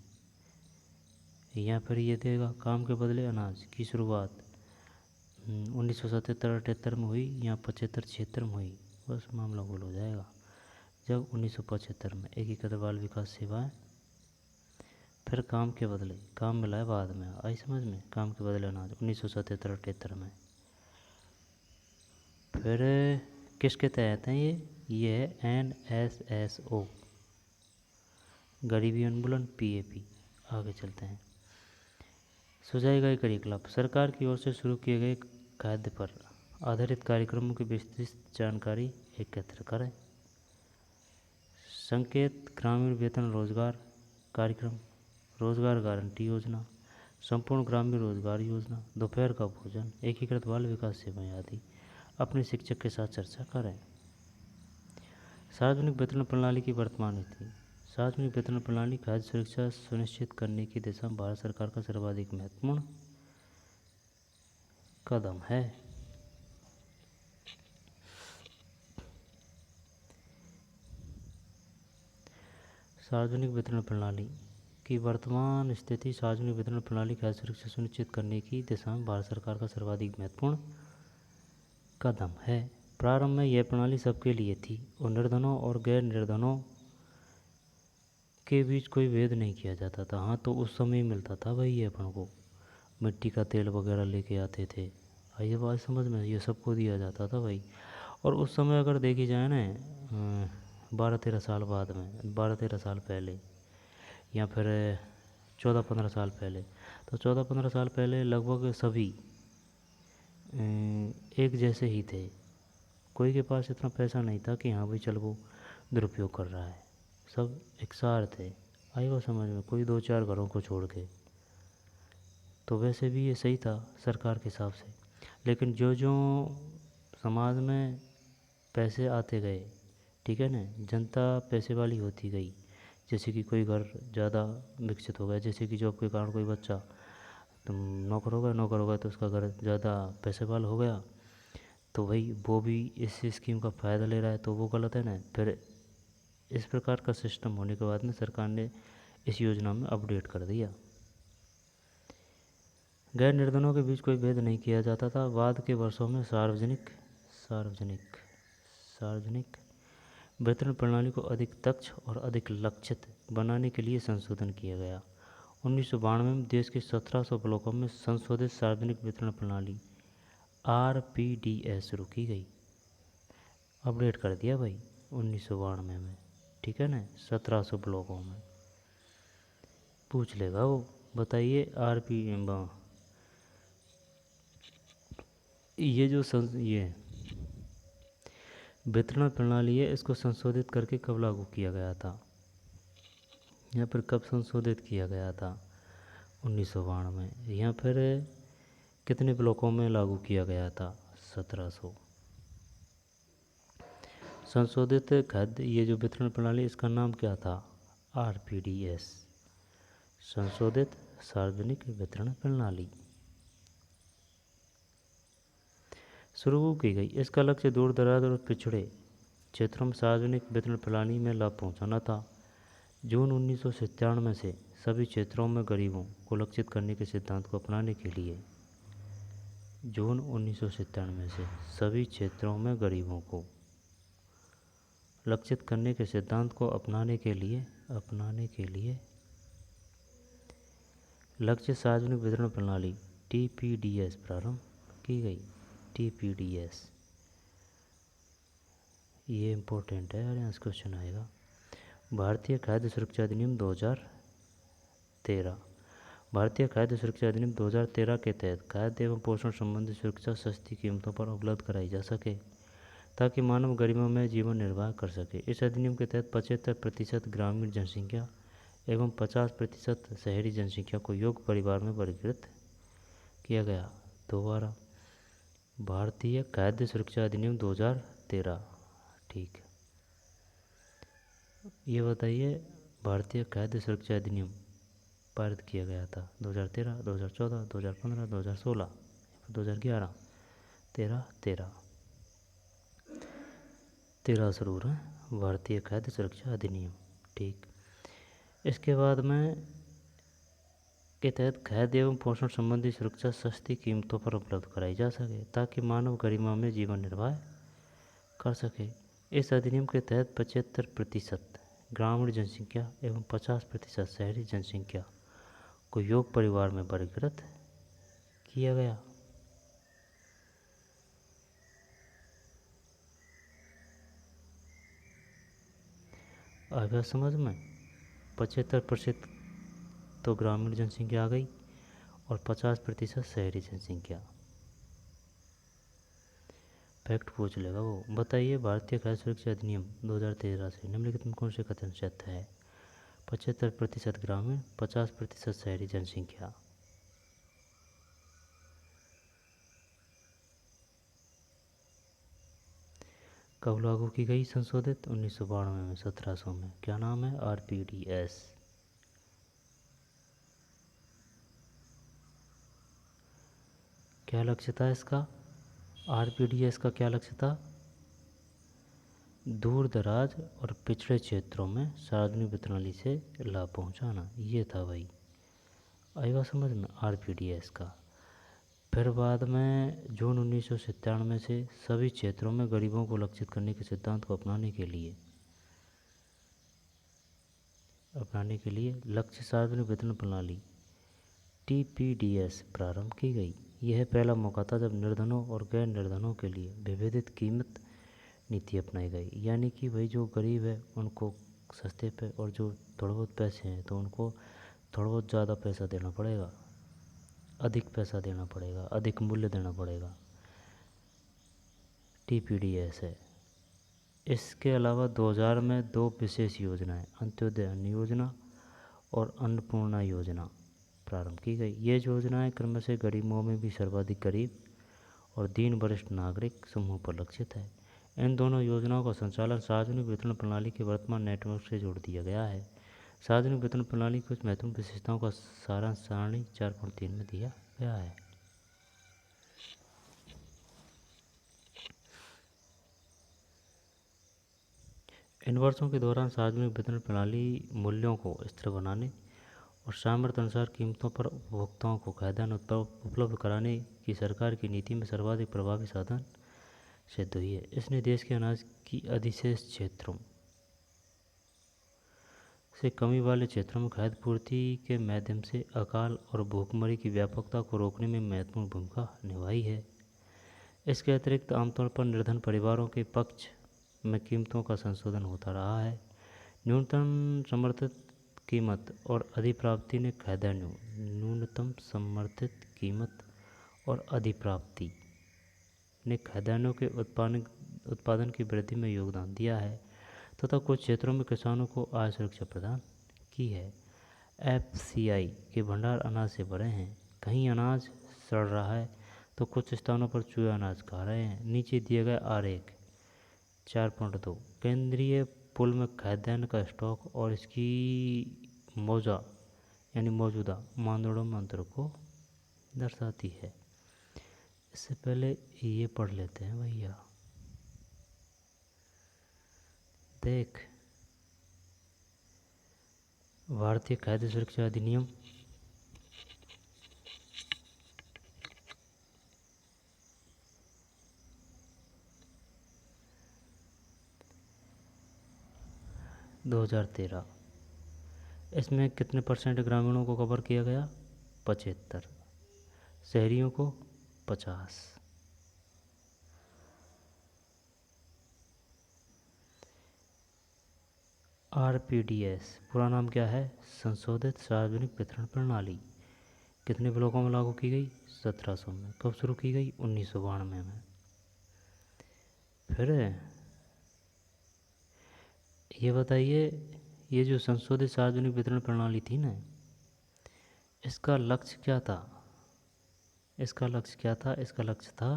यहाँ पर ये देगा काम के बदले अनाज की शुरुआत 1977-78 में हुई, यहाँ 75-76 में हुई, बस मामला गोल हो जाएगा। जब 1975 में एकीकृत बाल विकास सेवाएं, फिर काम के बदले, काम मिलाए बाद में, आई समझ में, काम के बदले अनाज 1977-78 में। फिर किसके तहत हैं ये है NSSO, गरीबी उन्मूलन PAP। आगे चलते हैं। सुझाए गए क्रियाकलाप, सरकार की ओर से शुरू किए गए खाद्य पर आधारित कार्यक्रमों की विस्तृत जानकारी एकत्र करें। संकेत ग्रामीण वेतन रोजगार कार्यक्रम, रोजगार गारंटी योजना, संपूर्ण ग्रामीण रोजगार योजना, दोपहर का भोजन, एकीकृत बाल विकास सेवाएं आदि अपने शिक्षक के साथ चर्चा करें। सार्वजनिक वितरण प्रणाली की वर्तमान स्थिति, सार्वजनिक वितरण प्रणाली खाद्य सुरक्षा सुनिश्चित करने की दिशा में भारत सरकार का सर्वाधिक महत्वपूर्ण कदम है। सार्वजनिक वितरण प्रणाली की वर्तमान स्थिति, सार्वजनिक वितरण प्रणाली खाद्य सुरक्षा सुनिश्चित करने की दिशा में भारत सरकार का सर्वाधिक महत्वपूर्ण कदम है। प्रारंभ में यह प्रणाली सबके लिए थी और निर्धनों और गैर निर्धनों के बीच कोई भेद नहीं किया जाता था। हाँ, तो उस समय मिलता था भाई, ये अपन को मिट्टी का तेल वगैरह लेके आते थे, आइए बात समझ में, ये सबको दिया जाता था भाई। और उस समय अगर देखी जाए ना 12-13 साल बाद में, 12-13 साल पहले, या फिर 14-15 साल पहले, तो 14-15 साल पहले लगभग सभी एक जैसे ही थे। कोई के पास इतना पैसा नहीं था कि हाँ भाई चल वो दुरुपयोग कर रहा है, सब एकसार थे, आई वो समझ में, कोई 2-4 घरों को छोड़ के। तो वैसे भी ये सही था सरकार के हिसाब से, लेकिन जो जो समाज में पैसे आते गए, ठीक है ना, जनता पैसे वाली होती गई, जैसे कि कोई घर ज़्यादा विकसित हो गया, जैसे कि जॉब के कारण कोई बच्चा तुम नौकर हो गया तो उसका घर ज़्यादा पैसे वाला हो गया, तो भाई वो भी इस स्कीम का फ़ायदा ले रहा है, तो वो गलत है ना। फिर इस प्रकार का सिस्टम होने के बाद में सरकार ने इस योजना में अपडेट कर दिया। गैर निर्धनों के बीच कोई भेद नहीं किया जाता था। बाद के वर्षों में सार्वजनिक वितरण प्रणाली को अधिक दक्ष और अधिक लक्षित बनाने के लिए संशोधन किया गया। 1992 में देश के 1700 ब्लॉकों में संशोधित सार्वजनिक वितरण प्रणाली RPDS शुरू की गई। अपडेट कर दिया भाई 1992 में, ठीक है ना, 1700 ब्लॉकों में पूछ लेगा वो। बताइए ये जो ये वितरण प्रणाली है, इसको संशोधित करके कब लागू किया गया था, या फिर कब संशोधित किया गया था? 1992 में। या फिर कितने ब्लॉकों में लागू किया गया था? 1700। संशोधित खाद्य ये जो वितरण प्रणाली, इसका नाम क्या था? RPDS, संशोधित सार्वजनिक वितरण प्रणाली शुरू की गई। इसका लक्ष्य दूर दराज और पिछड़े क्षेत्रों में सार्वजनिक वितरण प्रणाली में लाभ पहुंचाना था। जून 1997 से सभी क्षेत्रों में गरीबों को लक्षित करने के सिद्धांत को अपनाने के लिए, जून 1997 से सभी क्षेत्रों में गरीबों को लक्षित करने के सिद्धांत को अपनाने के लिए लक्ष्य सार्वजनिक वितरण प्रणाली TPDS प्रारंभ की गई। TPDS ये इम्पोर्टेंट है, यहाँ क्वेश्चन आएगा। भारतीय खाद्य सुरक्षा अधिनियम 2013। भारतीय खाद्य सुरक्षा अधिनियम 2013 के तहत खाद्य एवं पोषण संबंधी सुरक्षा सस्ती कीमतों पर उपलब्ध कराई जा सके ताकि मानव गरिमामय जीवन निर्वाह कर सके। इस अधिनियम के तहत 75% ग्रामीण जनसंख्या एवं 50% शहरी जनसंख्या को योग्य परिवार में वर्गीकृत किया गया। दोबारा, भारतीय खाद्य सुरक्षा अधिनियम 2013, ठीक। ये बताइए, भारतीय खाद्य सुरक्षा अधिनियम पारित किया गया था 2013, 2014, 2015, 2016, 2011, 13 ज़रूर है भारतीय खाद्य सुरक्षा अधिनियम, ठीक। इसके बाद में के तहत खाद्य एवं पोषण संबंधी सुरक्षा सस्ती कीमतों पर उपलब्ध कराई जा सके ताकि मानव गरिमा में जीवन निर्वाह कर सके। इस अधिनियम के तहत 75% ग्रामीण जनसंख्या एवं 50% शहरी जनसंख्या को योग परिवार में वर्गीकृत किया गया। आ गया समझ में? 75% तो ग्रामीण जनसंख्या आ गई और 50% शहरी जनसंख्या। फैक्ट पूछ लेगा वो। बताइए, भारतीय खाद्य सुरक्षा अधिनियम 2013 से निम्नलिखित में कौन से कथन सत्य है? 75% ग्रामीण, 50% शहरी जनसंख्या। कब लागू की गई संशोधित? 1992 में, 1700 में। क्या नाम है? RPDS। क्या लक्ष्य था इसका? RPDS का क्या लक्ष्य था? दूर दराज और पिछड़े क्षेत्रों में सार्वजनिक वितरण से लाभ पहुंचाना, ये था भाई। आएगा समझ में? RPDS का। फिर बाद में जून 1997 से सभी क्षेत्रों में गरीबों को लक्षित करने के सिद्धांत को अपनाने के लिए लक्ष्य सार्वजनिक वितरण प्रणाली TPDS प्रारंभ की गई। यह पहला मौका था जब निर्धनों और गैर निर्धनों के लिए विभेदित कीमत नीति अपनाई गई। यानी कि भाई जो गरीब है उनको सस्ते पे, और जो थोड़े बहुत पैसे हैं तो उनको थोड़ा बहुत ज़्यादा पैसा देना पड़ेगा, अधिक पैसा देना पड़ेगा, अधिक मूल्य देना पड़ेगा। TPDS है। इसके अलावा 2000 में 2 विशेष योजनाएं, अंत्योदय अन्न योजना और अन्नपूर्णा योजना प्रारंभ की गई। ये योजनाएं क्रमशः गरीबों में भी सर्वाधिक गरीब और दीन वरिष्ठ नागरिक समूह पर लक्षित है। इन दोनों योजनाओं का संचालन सार्वजनिक वितरण प्रणाली के वर्तमान नेटवर्क से जोड़ दिया गया है। सार्वजनिक वितरण प्रणाली की कुछ महत्वपूर्ण विशेषताओं का सारांश सारणी 4.3 में दिया गया है। इन वर्षों के दौरान सार्वजनिक वितरण प्रणाली मूल्यों को स्थिर बनाने और सामर्थ्य अनुसार कीमतों पर उपभोक्ताओं को खाद्यान्न उपलब्ध कराने की सरकार की नीति में सर्वाधिक प्रभावी साधन सिद्ध हुई है। इसने देश के अनाज की अधिशेष क्षेत्रों से कमी वाले क्षेत्रों में खाद्य पूर्ति के माध्यम से अकाल और भूखमरी की व्यापकता को रोकने में महत्वपूर्ण भूमिका निभाई है। इसके अतिरिक्त आमतौर पर निर्धन परिवारों के पक्ष में कीमतों का संशोधन होता रहा है। न्यूनतम समर्थित कीमत और अधिप्राप्ति ने खाद्यान्नों न्यूनतम समर्थित कीमत और अधिप्राप्ति ने खाद्यान्नों के उत्पादन की वृद्धि में योगदान दिया है तथा कुछ क्षेत्रों में किसानों को आय सुरक्षा प्रदान की है। एफसीआई के भंडार अनाज से भरे हैं। कहीं अनाज सड़ रहा है तो कुछ स्थानों पर चूहे अनाज खा रहे हैं। नीचे दिए गए आरेख 4.2 केंद्रीय पुल में खाद्यान्न का स्टॉक और इसकी मौजूदा मानदंडों में अंतर को दर्शाती है। इससे पहले ये पढ़ लेते हैं भैया। देख, भारतीय खाद्य सुरक्षा अधिनियम 2013। इसमें कितने % ग्रामीणों को कवर किया गया? 75। शहरियों को 50। आरपीडीएस पूरा नाम क्या है? संशोधित सार्वजनिक वितरण प्रणाली। कितने ब्लॉकों में लागू की गई? 1700 में। कब शुरू की गई? 1992 में। फिर ये बताइए, ये जो संशोधित सार्वजनिक वितरण प्रणाली थी ना, इसका लक्ष्य क्या था? इसका लक्ष्य था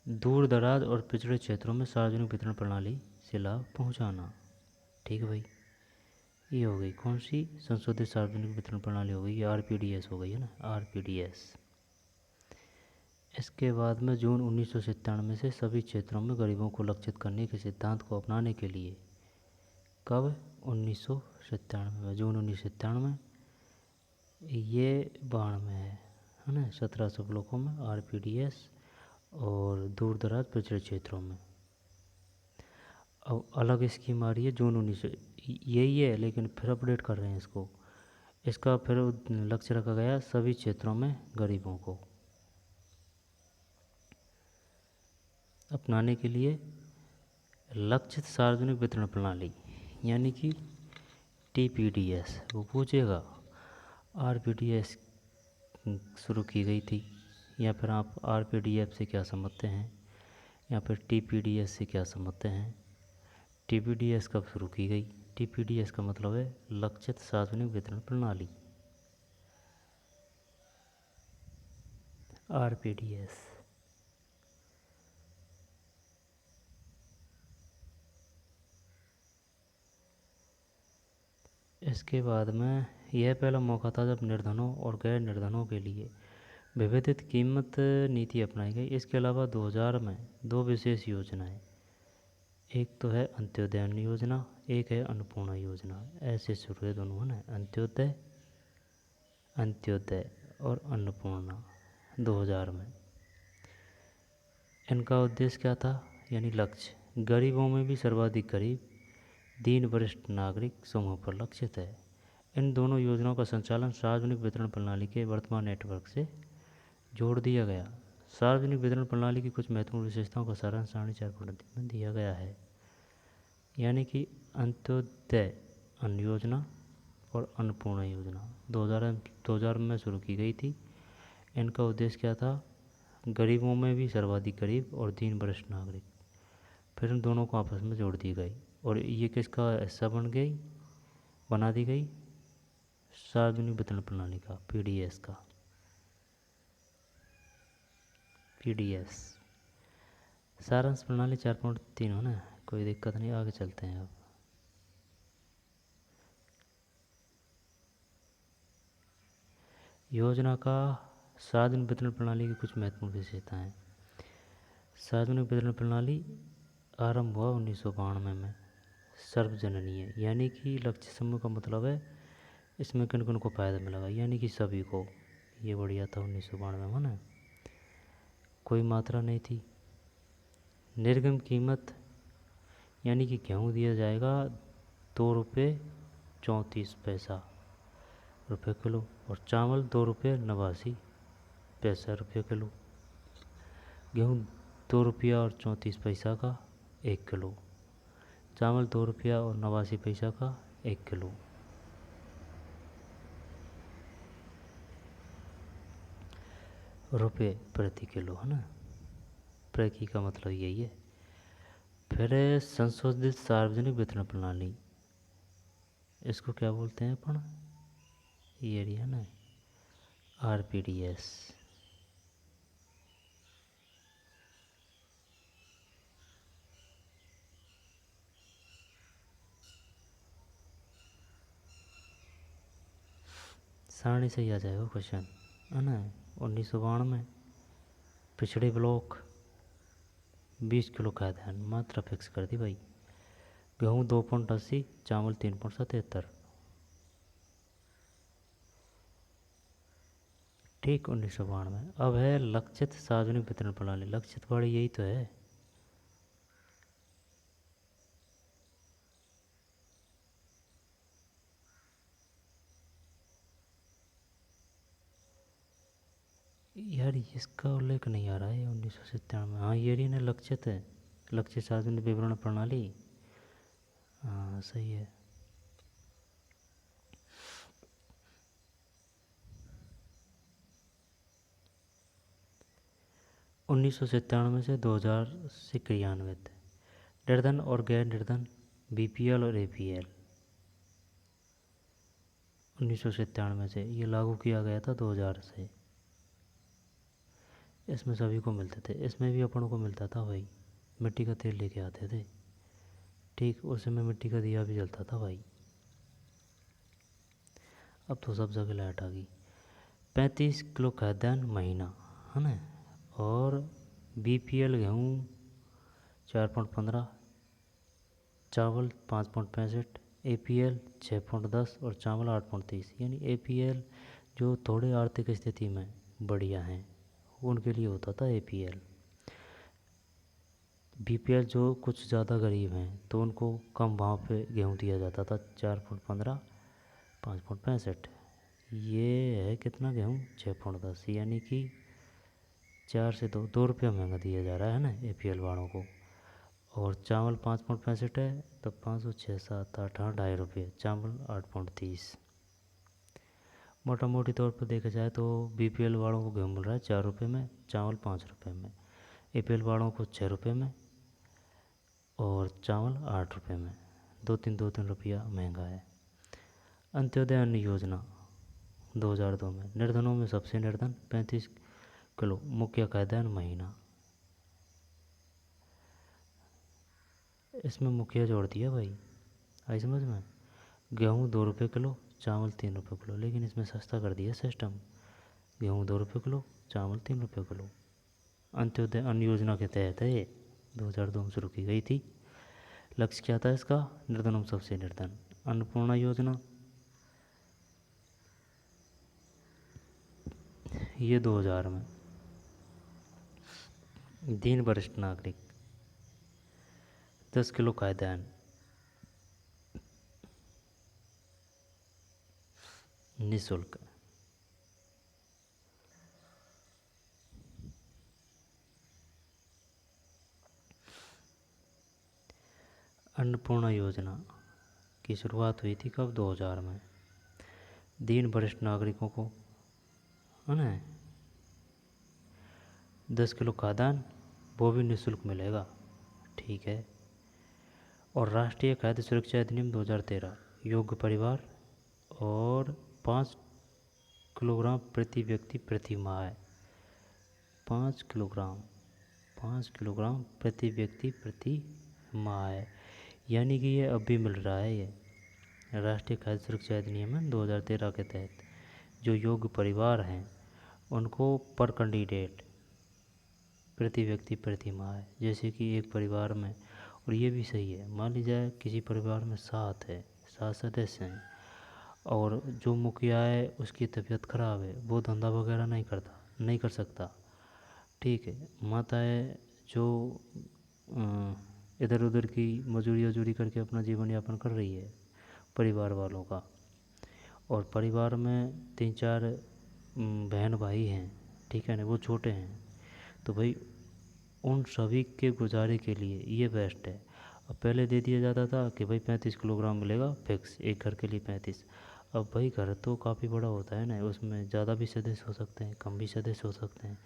दूर दराज और पिछड़े क्षेत्रों में सार्वजनिक वितरण प्रणाली से लाभ पहुंचाना। ठीक है भाई, ये हो गई कौन सी? संशोधित सार्वजनिक वितरण प्रणाली हो गई, ये आरपीडीएस हो गई है ना, आरपीडीएस। इसके बाद में जून 1997 से सभी क्षेत्रों में गरीबों को लक्षित करने के सिद्धांत को अपनाने के लिए, कब? 1997 में, जून 1997। ये 92 में है ना, 1700 ब्लॉकों में आरपीडीएस और दूर दराज पिछड़े क्षेत्रों में। अब अलग स्कीम आ रही है जून 1900, यही है लेकिन फिर अपडेट कर रहे हैं इसको। इसका फिर लक्ष्य रखा गया सभी क्षेत्रों में गरीबों को अपनाने के लिए लक्षित सार्वजनिक वितरण प्रणाली, यानी कि टीपीडीएस। वो पूछेगा आरपीडीएस शुरू की गई थी, या फिर आप आरपीडीएफ से क्या समझते हैं, या फिर टीपीडीएस से क्या समझते हैं। टीपीडीएस कब शुरू की गई? टीपीडीएस का मतलब है लक्षित सार्वजनिक वितरण प्रणाली। आरपीडीएस इसके बाद में यह पहला मौका था जब निर्धनों और गैर निर्धनों के लिए विभेदित कीमत नीति अपनाई गई। इसके अलावा 2000 में 2 विशेष योजनाएं, एक तो है अंत्योदय अन्न योजना, एक है अन्नपूर्णा योजना। ऐसे शुरू है दोनों, है ना, अंत्योदय और अन्नपूर्णा 2000 में। इनका उद्देश्य क्या था, यानी लक्ष्य गरीबों में भी सर्वाधिक गरीब दीन वरिष्ठ नागरिक समूह पर लक्षित है। इन दोनों योजनाओं का संचालन सार्वजनिक वितरण प्रणाली के वर्तमान नेटवर्क से जोड़ दिया गया। सार्वजनिक वितरण प्रणाली की कुछ महत्वपूर्ण विशेषताओं का सारांश सारणी 4.3 में दिया गया है, यानी कि अंत्योदय अन्न योजना और अन्नपूर्णा योजना 2000 में शुरू की गई थी। इनका उद्देश्य क्या था? गरीबों में भी सर्वाधिक गरीब और दीन वरिष्ठ नागरिक। फिर इन दोनों को आपस में जोड़ दी गई और ये किसका हिस्सा बना दी गई? सार्वजनिक वितरण प्रणाली का, पीडीएस का। पीडीएस सारांश प्रणाली 4.3 हो ना, कोई दिक्कत नहीं, आगे चलते हैं। अब योजना का सार्वजनिक वितरण प्रणाली की कुछ महत्वपूर्ण विशेषताएं। सार्वजनिक वितरण प्रणाली आरंभ हुआ 1992 में, सर्वजननीय, यानी कि लक्ष्य समूह का मतलब है इसमें किन किन को फ़ायदा मिलेगा, यानी कि सभी को। ये बढ़िया था 1992 में ना, कोई मात्रा नहीं थी। निर्गम कीमत, यानी कि गेहूँ दिया जाएगा 2 रुपये 34 रुपये किलो। और चावल 2 रुपये 89 पैसा रुपये किलो। गेहूँ 2 रुपया और 34 पैसा का 1 किलो। चावल 2 रुपया और 89 पैसा का 1 किलो। रुपये प्रति किलो है ना। प्रति का मतलब यही है। फिर है संशोधित सार्वजनिक वितरण प्रणाली, इसको क्या बोलते हैं अपन, ये है ना RPDS। सारणी से ही आ जाएगा क्वेश्चन है ना। 1992 पिछड़े ब्लॉक 20 किलो खाद्यान्न मात्रा फिक्स कर दी भाई। गेहूँ 2.80, चावल 3.77। ठीक 1992। अब है लक्षित सार्वजनिक वितरण प्रणाली। लक्षित वाली यही तो है। यार इसका उल्लेख नहीं आ रहा है 1997 में। हाँ ये रही ना लक्षित है, लक्षित सार्वजनिक वितरण प्रणाली। हाँ सही है। 1997 से 2000 से क्रियान्वित। निर्धन और गैर निर्धन BPL और APL 1997 से ये लागू किया गया था 2000 से। इसमें सभी को मिलते थे। इसमें भी अपन को मिलता था भाई, मिट्टी का तेल लेके आते थे। ठीक उस समय मिट्टी का दिया भी जलता था भाई। अब तो सब जगह लाइट आ गई। 35 किलो खाद्यान्न महीना है ना। और BPL गेहूँ 4.15, चावल 5.65, APL 6.10 और चावल 8.30। यानी APL जो थोड़े आर्थिक स्थिति में बढ़िया हैं उनके लिए होता था APL। BPL जो कुछ ज़्यादा गरीब हैं तो उनको कम भाव पे गेहूँ दिया जाता था 4.15, 5.65। ये है कितना गेहूँ 6.10, यानी कि 4 से 2 रुपया महंगा दिया जा रहा है ना APL वालों को। और चावल 5.65 है तो 5 और 6 7 8 हाँ 2.5 रुपये। चावल 8.30। मोटा मोटी तौर पर देखा जाए तो BPL वालों को गेहूँ मिल रहा है 4 रुपये में, चावल 5 रुपये में। APL वालों को 6 रुपये में और चावल 8 रुपये में। 2-3 रुपया महंगा है। अंत्योदय अन्न योजना 2002 में निर्धनों में सबसे निर्धन 35 किलो मुख्य खाद्यान्न महीना। इसमें मुखिया जोड़ दिया भाई, आई समझ में। गेहूँ 2 रुपये किलो, चावल 3 रुपये किलो। लेकिन इसमें सस्ता कर दिया सिस्टम। गेहूँ 2 रुपये किलो, चावल 3 रुपये किलो। अंत्योदय अन्न योजना के तहत है ये, 2002 में शुरू की गई थी। लक्ष्य क्या था इसका, निर्धनों में सबसे निर्धन। अन्नपूर्णा योजना ये 2000 में। दीन वरिष्ठ नागरिक 10 किलो खाद्यान्न निःशुल्क। अन्नपूर्णा योजना की शुरुआत हुई थी कब, 2000 में। दीन वरिष्ठ नागरिकों को है ना 10 किलो खाद्यान्न वो भी निःशुल्क मिलेगा। ठीक है। और राष्ट्रीय खाद्य सुरक्षा अधिनियम 2013 योग्य परिवार और 5 किलोग्राम प्रति व्यक्ति प्रति माह। 5 किलोग्राम प्रति व्यक्ति प्रति माह है। यानी कि ये अब भी मिल रहा है। ये राष्ट्रीय खाद्य सुरक्षा अधिनियम है 2013 के तहत जो योग्य परिवार हैं उनको पर कैंडिडेट प्रति व्यक्ति प्रति माह है। जैसे कि एक परिवार में, और ये भी सही है, मान लीजिए जाए किसी परिवार में 7 सदस्य हैं और जो मुखिया है उसकी तबीयत ख़राब है, वो धंधा वगैरह नहीं कर सकता। ठीक है। माताएं जो इधर उधर की मजूरी करके अपना जीवन यापन कर रही है, परिवार वालों का। और परिवार में 3-4 बहन भाई हैं, ठीक है ना, वो छोटे हैं, तो भाई उन सभी के गुजारे के लिए ये बेस्ट है। अब पहले दे दिया जाता था कि भाई 35 किलोग्राम मिलेगा फिक्स, एक घर के लिए 35। अब भाई घर तो काफ़ी बड़ा होता है ना, उसमें ज़्यादा भी सदस्य हो सकते हैं, कम भी सदस्य हो सकते हैं।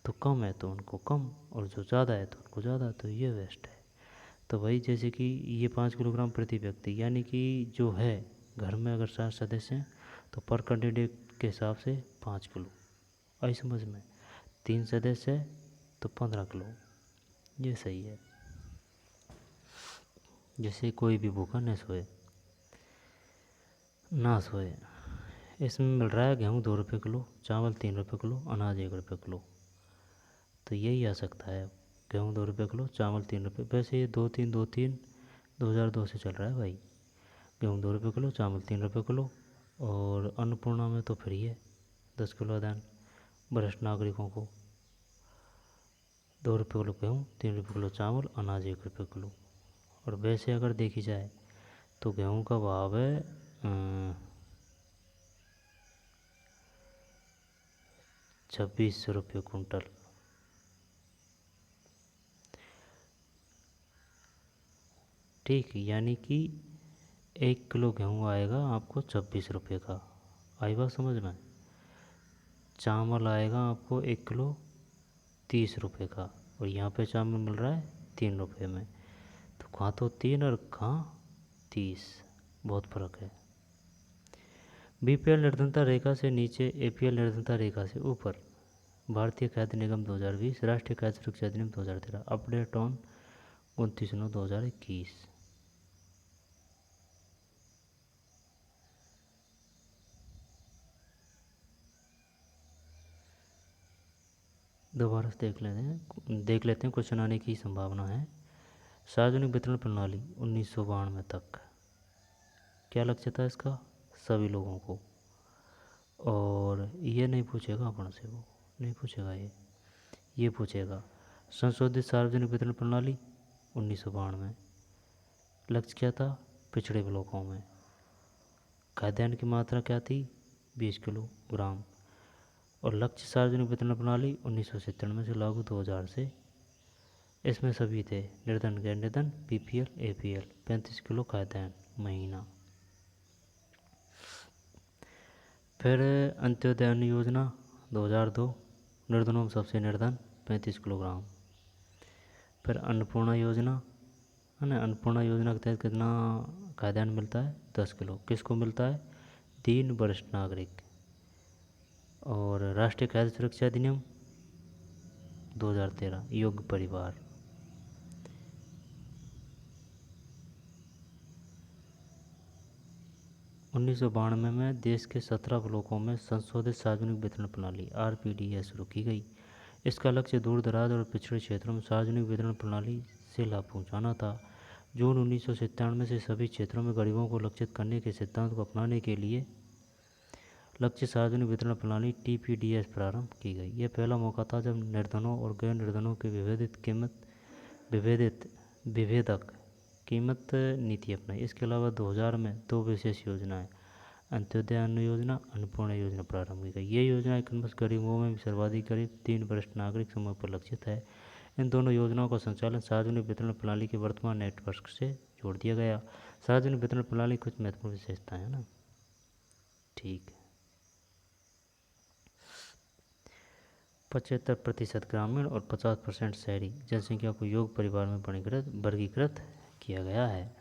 तो कम है तो उनको कम, और जो ज़्यादा है तो उनको ज़्यादा, तो ये बेस्ट है। तो भाई जैसे कि ये 5 किलोग्राम प्रति व्यक्ति, यानी कि जो है घर में अगर 7 सदस्य हैं तो पर कैंडिडेट के हिसाब से 5 किलो। आई समझ में? 3 सदस्य है तो 15 किलो, ये सही है। जैसे कोई भी भूखा न सोए, ना सोए। इसमें मिल रहा है गेहूँ 2 रुपये किलो, चावल 3 रुपये किलो, अनाज 1 रुपये किलो। तो यही आ सकता है, गेहूँ 2 रुपये किलो, चावल 3 रुपये। वैसे ये 2-3-2-3 2002 से चल रहा है भाई। गेहूँ 2 रुपये किलो, चावल 3 रुपये किलो। और अन्नपूर्णा में तो फ्री है 10 किलो दान वरिष्ठ नागरिकों को। 2 रुपये किलो गेहूँ, 3 रुपये किलो चावल, अनाज 1 रुपये किलो। और वैसे अगर देखी जाए तो गेहूँ का भाव है 2600 रुपये कुंटल। ठीक, यानी कि 1 किलो गेहूँ आएगा आपको 26 रुपये का। आई बात समझ में? चावल आएगा आपको 1 किलो 30 रुपये का, और यहाँ पे चावल मिल रहा है 3 रुपये में। तो कहाँ तो 3 और कहाँ 30, बहुत फ़र्क है। बीपीएल निर्धनता रेखा से नीचे, एपीएल निर्धनता रेखा से ऊपर। भारतीय खाद्य निगम 2020, राष्ट्रीय खाद्य सुरक्षा अधिनियम 2013, अपडेट ऑन 29/9/2021। दोबारा से देख लेते हैं, क्वेश्चन आने की संभावना है। सार्वजनिक वितरण प्रणाली 1992 तक, क्या लक्ष्य था इसका? सभी लोगों को। और ये नहीं पूछेगा अपन से, वो नहीं पूछेगा ये पूछेगा संशोधित सार्वजनिक वितरण प्रणाली 1992। लक्ष्य क्या था? पिछड़े ब्लॉकों में खाद्यान्न की मात्रा क्या थी? 20 किलोग्राम। और लक्ष्य सार्वजनिक वितरण प्रणाली 1997 से लागू 2000 से। इसमें सभी थे, निर्धन गैर निर्धन, बीपीएल एपीएल। 35 किलो खाद्यान्न महीना। फिर अंत्योदय अन्न योजना 2002, निर्धनों में सबसे निर्धन 35 किलोग्राम। फिर अन्नपूर्णा योजना है ना, अन्नपूर्णा योजना के तहत कितना खाद्यान्न मिलता है? 10 किलो। किसको मिलता है? 3 वरिष्ठ नागरिक। और राष्ट्रीय खाद्य सुरक्षा अधिनियम 2013, योग्य परिवार। उन्नीस में देश के 17 ब्लॉकों में संशोधित सार्वजनिक वितरण प्रणाली आरपीडीएस शुरू की गई। इसका लक्ष्य दूर दराज और पिछड़े क्षेत्रों में सार्वजनिक वितरण प्रणाली से लाभ पहुंचाना था। जून 1997 से सभी क्षेत्रों में गरीबों को लक्षित करने के सिद्धांत को अपनाने के लिए लक्ष्य सार्वजनिक वितरण प्रणाली टीपीडीएस प्रारंभ की गई। यह पहला मौका था जब निर्धनों और गैर निर्धनों के विभेदक कीमत नीति अपनाई। इसके अलावा 2000 में 2 विशेष योजनाएं, अंत्योदय अन्न योजना, अन्नपूर्णा योजना प्रारंभ की गई। ये योजनाएं क्रमशः गरीबों में सर्वाधिक करीब 3 वरिष्ठ नागरिक समूह पर लक्षित है। इन दोनों योजनाओं का संचालन सार्वजनिक वितरण प्रणाली के वर्तमान नेटवर्क से जोड़ दिया गया। सार्वजनिक वितरण प्रणाली कुछ महत्वपूर्ण विशेषताएं है ना। ठीक है। 75% ग्रामीण और 50% शहरी जनसंख्या को योग परिवार में वर्गीकृत किया गया है।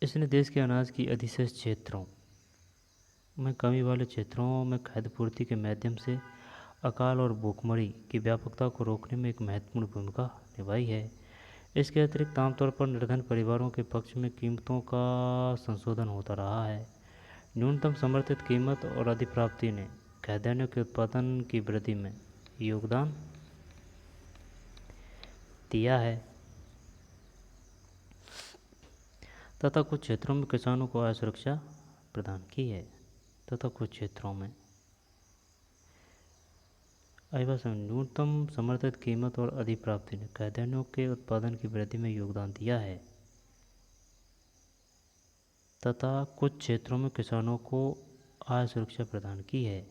इसने देश के अनाज की अधिशेष क्षेत्रों में कमी वाले क्षेत्रों में खाद्य पूर्ति के माध्यम से अकाल और भूखमरी की व्यापकता को रोकने में एक महत्वपूर्ण भूमिका निभाई है। इसके अतिरिक्त आमतौर पर निर्धन परिवारों के पक्ष में कीमतों का संशोधन होता रहा है। न्यूनतम समर्थित कीमत और अधिप्राप्ति ने खाद्यान्नों के उत्पादन की वृद्धि में योगदान दिया है तथा कुछ क्षेत्रों में किसानों को आय सुरक्षा प्रदान की है। तथा कुछ क्षेत्रों में न्यूनतम समर्थित कीमत और अधिक प्राप्ति ने खाद्यान्नों के उत्पादन की वृद्धि में योगदान दिया है। तथा कुछ क्षेत्रों में किसानों को आय सुरक्षा प्रदान की है।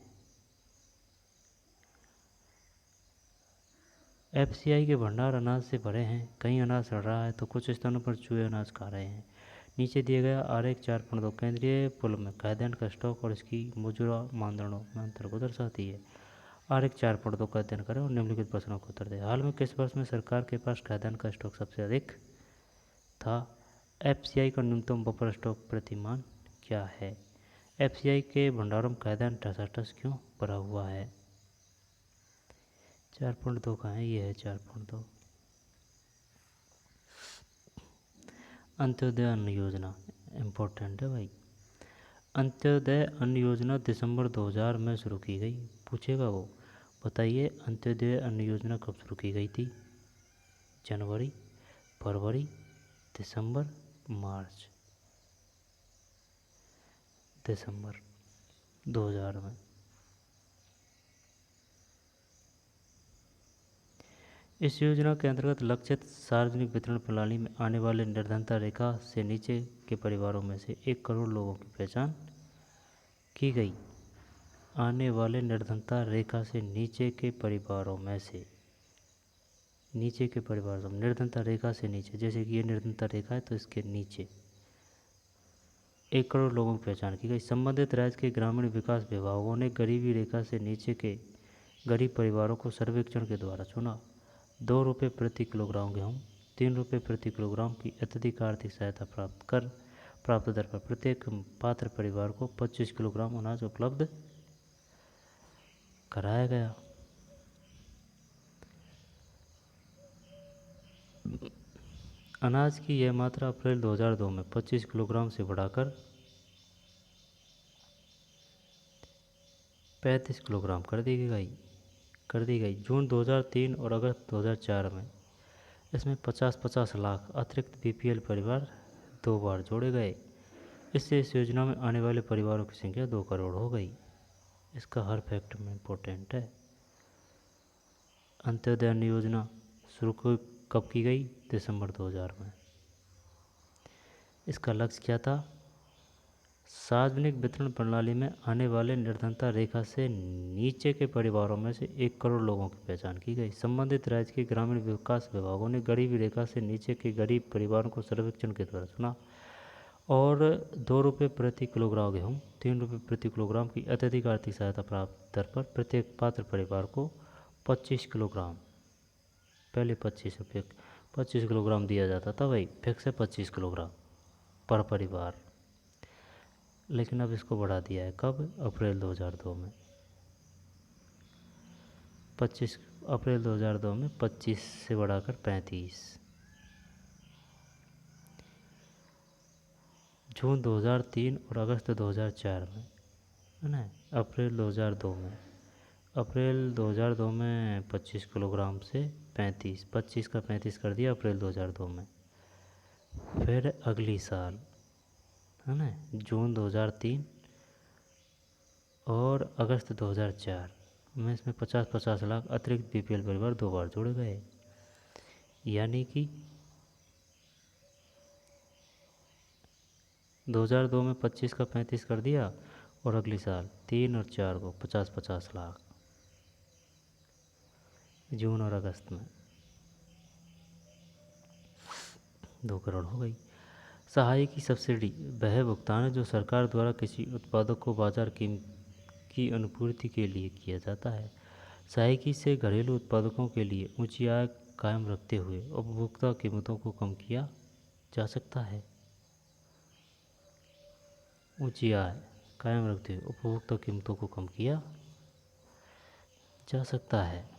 एफसीआई के भंडार अनाज से भरे हैं, कहीं अनाज सड़ रहा है तो कुछ स्थानों पर चूहे अनाज खा रहे हैं। नीचे दिए गया आरेख 4.2 केंद्रीय पुल में खाद्यान्न का स्टॉक और इसकी मौजूदा मानदंडों में अंतर को दर्शाती है। आरेख 4.2 का अध्ययन करें और निम्नलिखित प्रश्नों को उत्तर दें। हाल में किस वर्ष में सरकार के पास खाद्यान्न का स्टॉक सबसे अधिक था? एफसीआई का न्यूनतम बफर स्टॉक प्रतिमान क्या है? एफसीआई के भंडारों में खाद्यान्न ठसाठस क्यों भरा हुआ है? 4.2 का है, ये है 4.2। अंत्योदय अन्न योजना इम्पोर्टेंट है भाई। अंत्योदय अन्न योजना दिसंबर 2000 में शुरू की गई। पूछेगा वो, बताइए अंत्योदय अन्न योजना कब शुरू की गई थी? जनवरी, फरवरी, दिसंबर, मार्च? दिसंबर 2000 में। इस योजना के अंतर्गत लक्षित सार्वजनिक वितरण प्रणाली में आने वाले निर्धनता रेखा से नीचे के परिवारों में से 1 करोड़ लोगों की पहचान की गई। आने वाले निर्धनता रेखा से नीचे के परिवारों में से, नीचे के परिवारों में, निर्धनता रेखा से नीचे, जैसे कि ये निर्धनता रेखा है तो इसके नीचे 1 करोड़ लोगों की पहचान की गई। संबंधित राज्य के ग्रामीण विकास विभागों ने गरीबी रेखा से नीचे के गरीब परिवारों को सर्वेक्षण के द्वारा चुना। 2 रुपये प्रति किलोग्राम गेहूँ, 3 रुपये प्रति किलोग्राम की अत्यधिक आर्थिक सहायता प्राप्त दर पर प्रत्येक पात्र परिवार को 25 किलोग्राम अनाज उपलब्ध कराया गया। अनाज की यह मात्रा अप्रैल 2002 में 25 किलोग्राम से बढ़ाकर 35 किलोग्राम कर दी गई। जून 2003 और अगस्त 2004 में इसमें 50-50 लाख अतिरिक्त बीपीएल परिवार 2 बार जोड़े गए। इससे इस योजना में आने वाले परिवारों की संख्या 2 करोड़ हो गई। इसका हर फैक्ट में इम्पोर्टेंट है। अंत्योदय अन्न योजना शुरू कब की गई? दिसंबर 2000 में। इसका लक्ष्य क्या था? सार्वजनिक वितरण प्रणाली में आने वाले निर्धनता रेखा से नीचे के परिवारों में से 1 करोड़ लोगों की पहचान की गई। संबंधित राज्य के ग्रामीण विकास विभागों ने गरीबी रेखा से नीचे के गरीब परिवारों को सर्वेक्षण के द्वारा चुना और 2 रुपये प्रति किलोग्राम गेहूँ, 3 रुपये प्रति किलोग्राम की अत्यधिक आर्थिक सहायता प्राप्त दर पर प्रत्येक पात्र परिवार को 25 किलोग्राम, पहले 25 किलोग्राम दिया जाता था भाई, फिक्स है 25 किलोग्राम पर परिवार, लेकिन अब इसको बढ़ा दिया है। कब? अप्रैल 2002 में। 25 अप्रैल 2002 में 25 से बढ़ाकर 35। जून 2003 और अगस्त 2004 में, है ना, अप्रैल 2002 में 25 किलोग्राम से 35, 25 का 35 कर दिया अप्रैल 2002 में। फिर अगली साल, है ना, जून 2003 और अगस्त 2004 में इसमें 50-50 लाख अतिरिक्त बीपीएल परिवार 2 बार जोड़े गए। यानी कि 2002 में 25 का 35 कर दिया और अगली साल 3 और 4 को 50-50 लाख, जून और अगस्त में 2 करोड़ हो गई। सहायकी सब्सिडी वह भुगतान है जो सरकार द्वारा किसी उत्पादक को बाजार की अनुपूर्ति के लिए किया जाता है। सहायकी से घरेलू उत्पादकों के लिए ऊंची आय कायम रखते हुए उपभोक्ता कीमतों को कम किया जा सकता है। ऊंची आय कायम रखते हुए उपभोक्ता कीमतों को कम किया जा सकता है।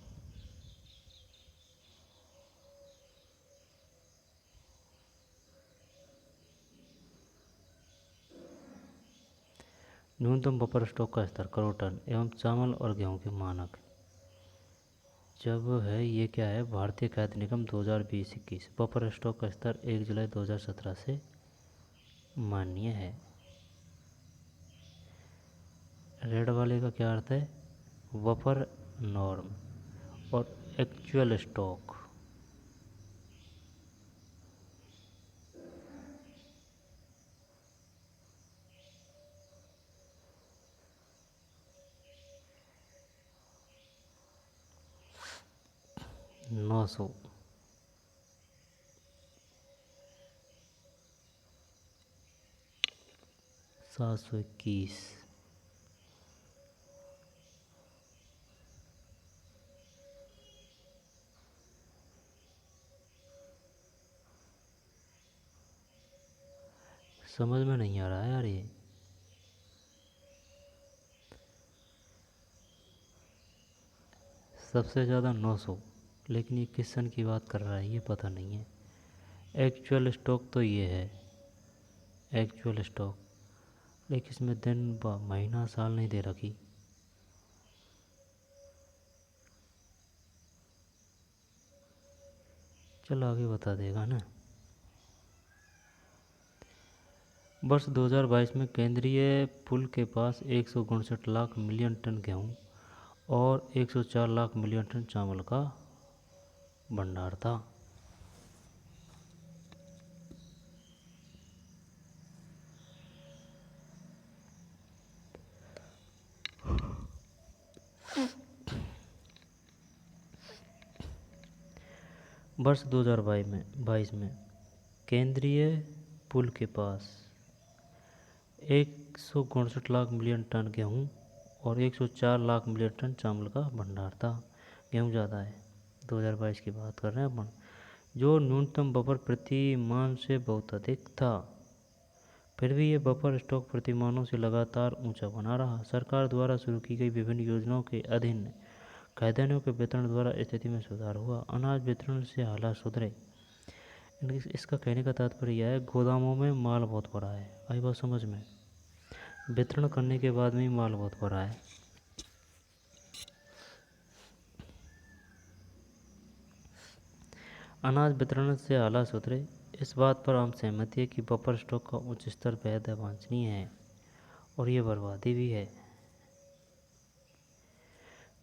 न्यूनतम बफर स्टॉक का स्तर करोड़ टन एवं चावल और गेहूं के मानक जब है, ये क्या है, भारतीय खाद्य निगम 2020-21 बफर स्टॉक का स्तर 1 जुलाई 2017 से मान्य है। रेड वाले का क्या अर्थ है? बफर नॉर्म और एक्चुअल स्टॉक। नौ सौ। 721। समझ में नहीं आ रहा है यार ये। सबसे ज़्यादा 900, लेकिन ये किस सन की बात कर रहा है ये पता नहीं है। एक्चुअल स्टॉक तो ये है, एक्चुअल स्टॉक, लेकिन इसमें दिन महीना साल नहीं दे रखी। चलो आगे बता देगा ना। वर्ष 2022 में केंद्रीय पुल के पास 159 लाख मिलियन टन गेहूं और 104 लाख मिलियन टन चावल का भंडार था। वर्ष 2022 में केंद्रीय पुल के पास 159 लाख मिलियन टन गेहूं और 104 लाख मिलियन टन चावल का भंडार था। गेहूं ज़्यादा है। 2022 की बात कर रहे हैं अपन, जो न्यूनतम बफर प्रतिमान से बहुत अधिक था। फिर भी ये बफर स्टॉक प्रतिमानों से लगातार ऊंचा बना रहा। सरकार द्वारा शुरू की गई विभिन्न योजनाओं के अधीन खरीदारों के वितरण द्वारा स्थिति में सुधार हुआ। अनाज वितरण से हालात सुधरे। इसका कहने का तात्पर्य यह है, गोदामों में माल बहुत भरा है। आई बात समझ में? वितरण करने के बाद में माल बहुत भरा है। अनाज वितरण से हालात सुधरे। इस बात पर आम सहमति है कि बफर स्टॉक का उच्च स्तर बेहद वांछनीय है और ये बर्बादी भी है।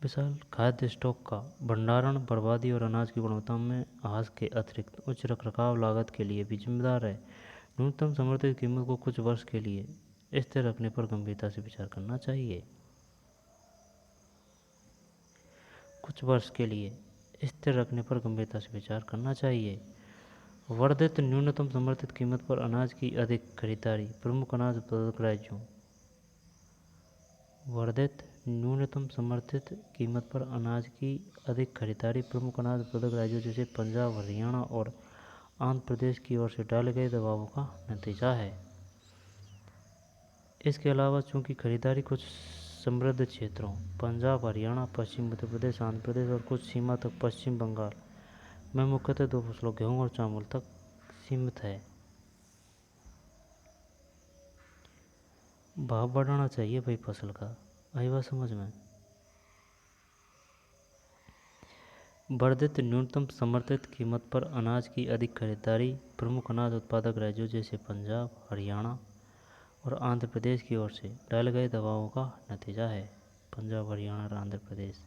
विशाल खाद्य स्टॉक का भंडारण बर्बादी और अनाज की गुणवत्ता में ह्रास के अतिरिक्त उच्च रखरखाव लागत के लिए भी जिम्मेदार है। न्यूनतम समर्थित कीमत को कुछ वर्ष के लिए स्थिर रखने पर गंभीरता से विचार करना चाहिए। कुछ वर्ष के लिए स्थिर रखने पर गंभीरता से विचार करना चाहिए। वर्धित न्यूनतम समर्थित कीमत पर अनाज की अधिक खरीदारी प्रमुख अनाज उत्पादक राज्यों। वर्धित न्यूनतम समर्थित कीमत पर अनाज की अधिक खरीदारी प्रमुख अनाज उत्पादक राज्यों जैसे पंजाब, हरियाणा और आंध्र प्रदेश की ओर से डाले गए दबावों का नतीजा है। इसके अलावा चूंकि खरीदारी कुछ समृद्ध क्षेत्रों पंजाब, हरियाणा, पश्चिम उत्तर प्रदेश, आंध्र प्रदेश और कुछ सीमा तक पश्चिम बंगाल में मुख्यतः दो फसलों गेहूँ और चावल तक सीमित है, भाव बढ़ाना चाहिए भाई फसल का। आई बात समझ में? वर्धित न्यूनतम समर्थित कीमत पर अनाज की अधिक खरीदारी प्रमुख अनाज उत्पादक राज्यों जैसे पंजाब, हरियाणा और आंध्र प्रदेश की ओर से डाले गए दबावों का नतीजा है। पंजाब, हरियाणा और आंध्र प्रदेश।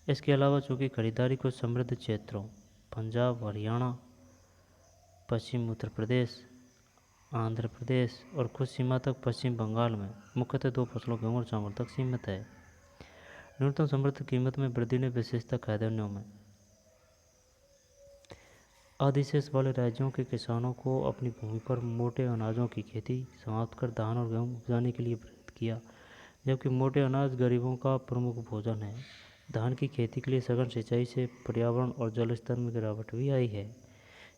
इसके अलावा चूंकि खरीदारी कुछ समृद्ध क्षेत्रों पंजाब, हरियाणा, पश्चिम उत्तर प्रदेश, आंध्र प्रदेश और कुछ सीमा तक पश्चिम बंगाल में मुख्यतः दो फसलों गेहूँ और चावल तक सीमित है। न्यूनतम समर्थित कीमत में वृद्धि ने विशेषतः खाद्यान्नों में अधिशेष वाले राज्यों के किसानों को अपनी भूमि पर मोटे अनाजों की खेती समाप्त कर धान और गेहूं उपजाने के लिए प्रेरित किया, जबकि मोटे अनाज गरीबों का प्रमुख भोजन है। धान की खेती के लिए सघन सिंचाई से पर्यावरण और जल स्तर में गिरावट भी आई है,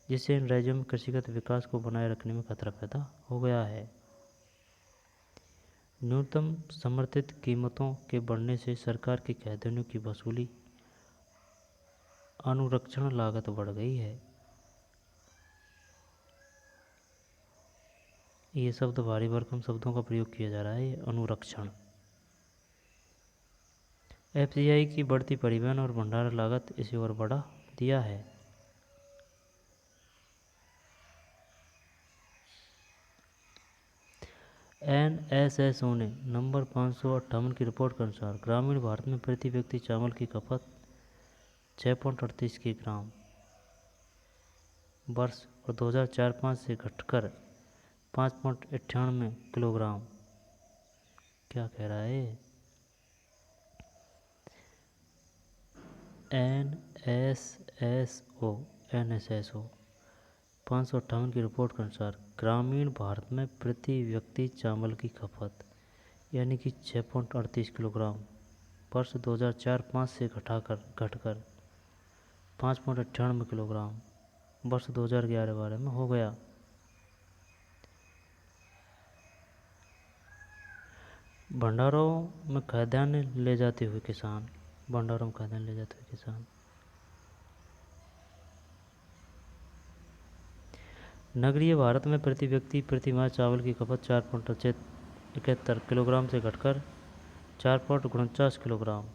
जिससे इन राज्यों में कृषिगत विकास को बनाए रखने में खतरा पैदा हो गया है। न्यूनतम समर्थित कीमतों के बढ़ने से सरकार के खाद्यान्नों की वसूली अनुरक्षण लागत बढ़ गई है। ये शब्द भारी भरकम शब्दों का प्रयोग किया जा रहा है। अनुरक्षण। एफसीआई की बढ़ती परिवहन और भंडारण लागत इसे और बढ़ा दिया है। NSSO ने नंबर 558 की रिपोर्ट के अनुसार ग्रामीण भारत में प्रति व्यक्ति चावल की खपत 6.38 किलोग्राम वर्ष और 2004-05 से घटकर 5.98 किलोग्राम। क्या कह रहा है? NSSO 558 की रिपोर्ट के अनुसार ग्रामीण भारत में प्रति व्यक्ति चावल की खपत यानी कि 6.38 किलोग्राम वर्ष 2004-05 से घटकर 5.98 किलोग्राम वर्ष 2011-12 में हो गया। भंडारों में खाद्यान्न ले जाते हुए किसान नगरीय भारत में प्रति व्यक्ति प्रति माह चावल की खपत 4.71 किलोग्राम से घटकर 4.49 किलोग्राम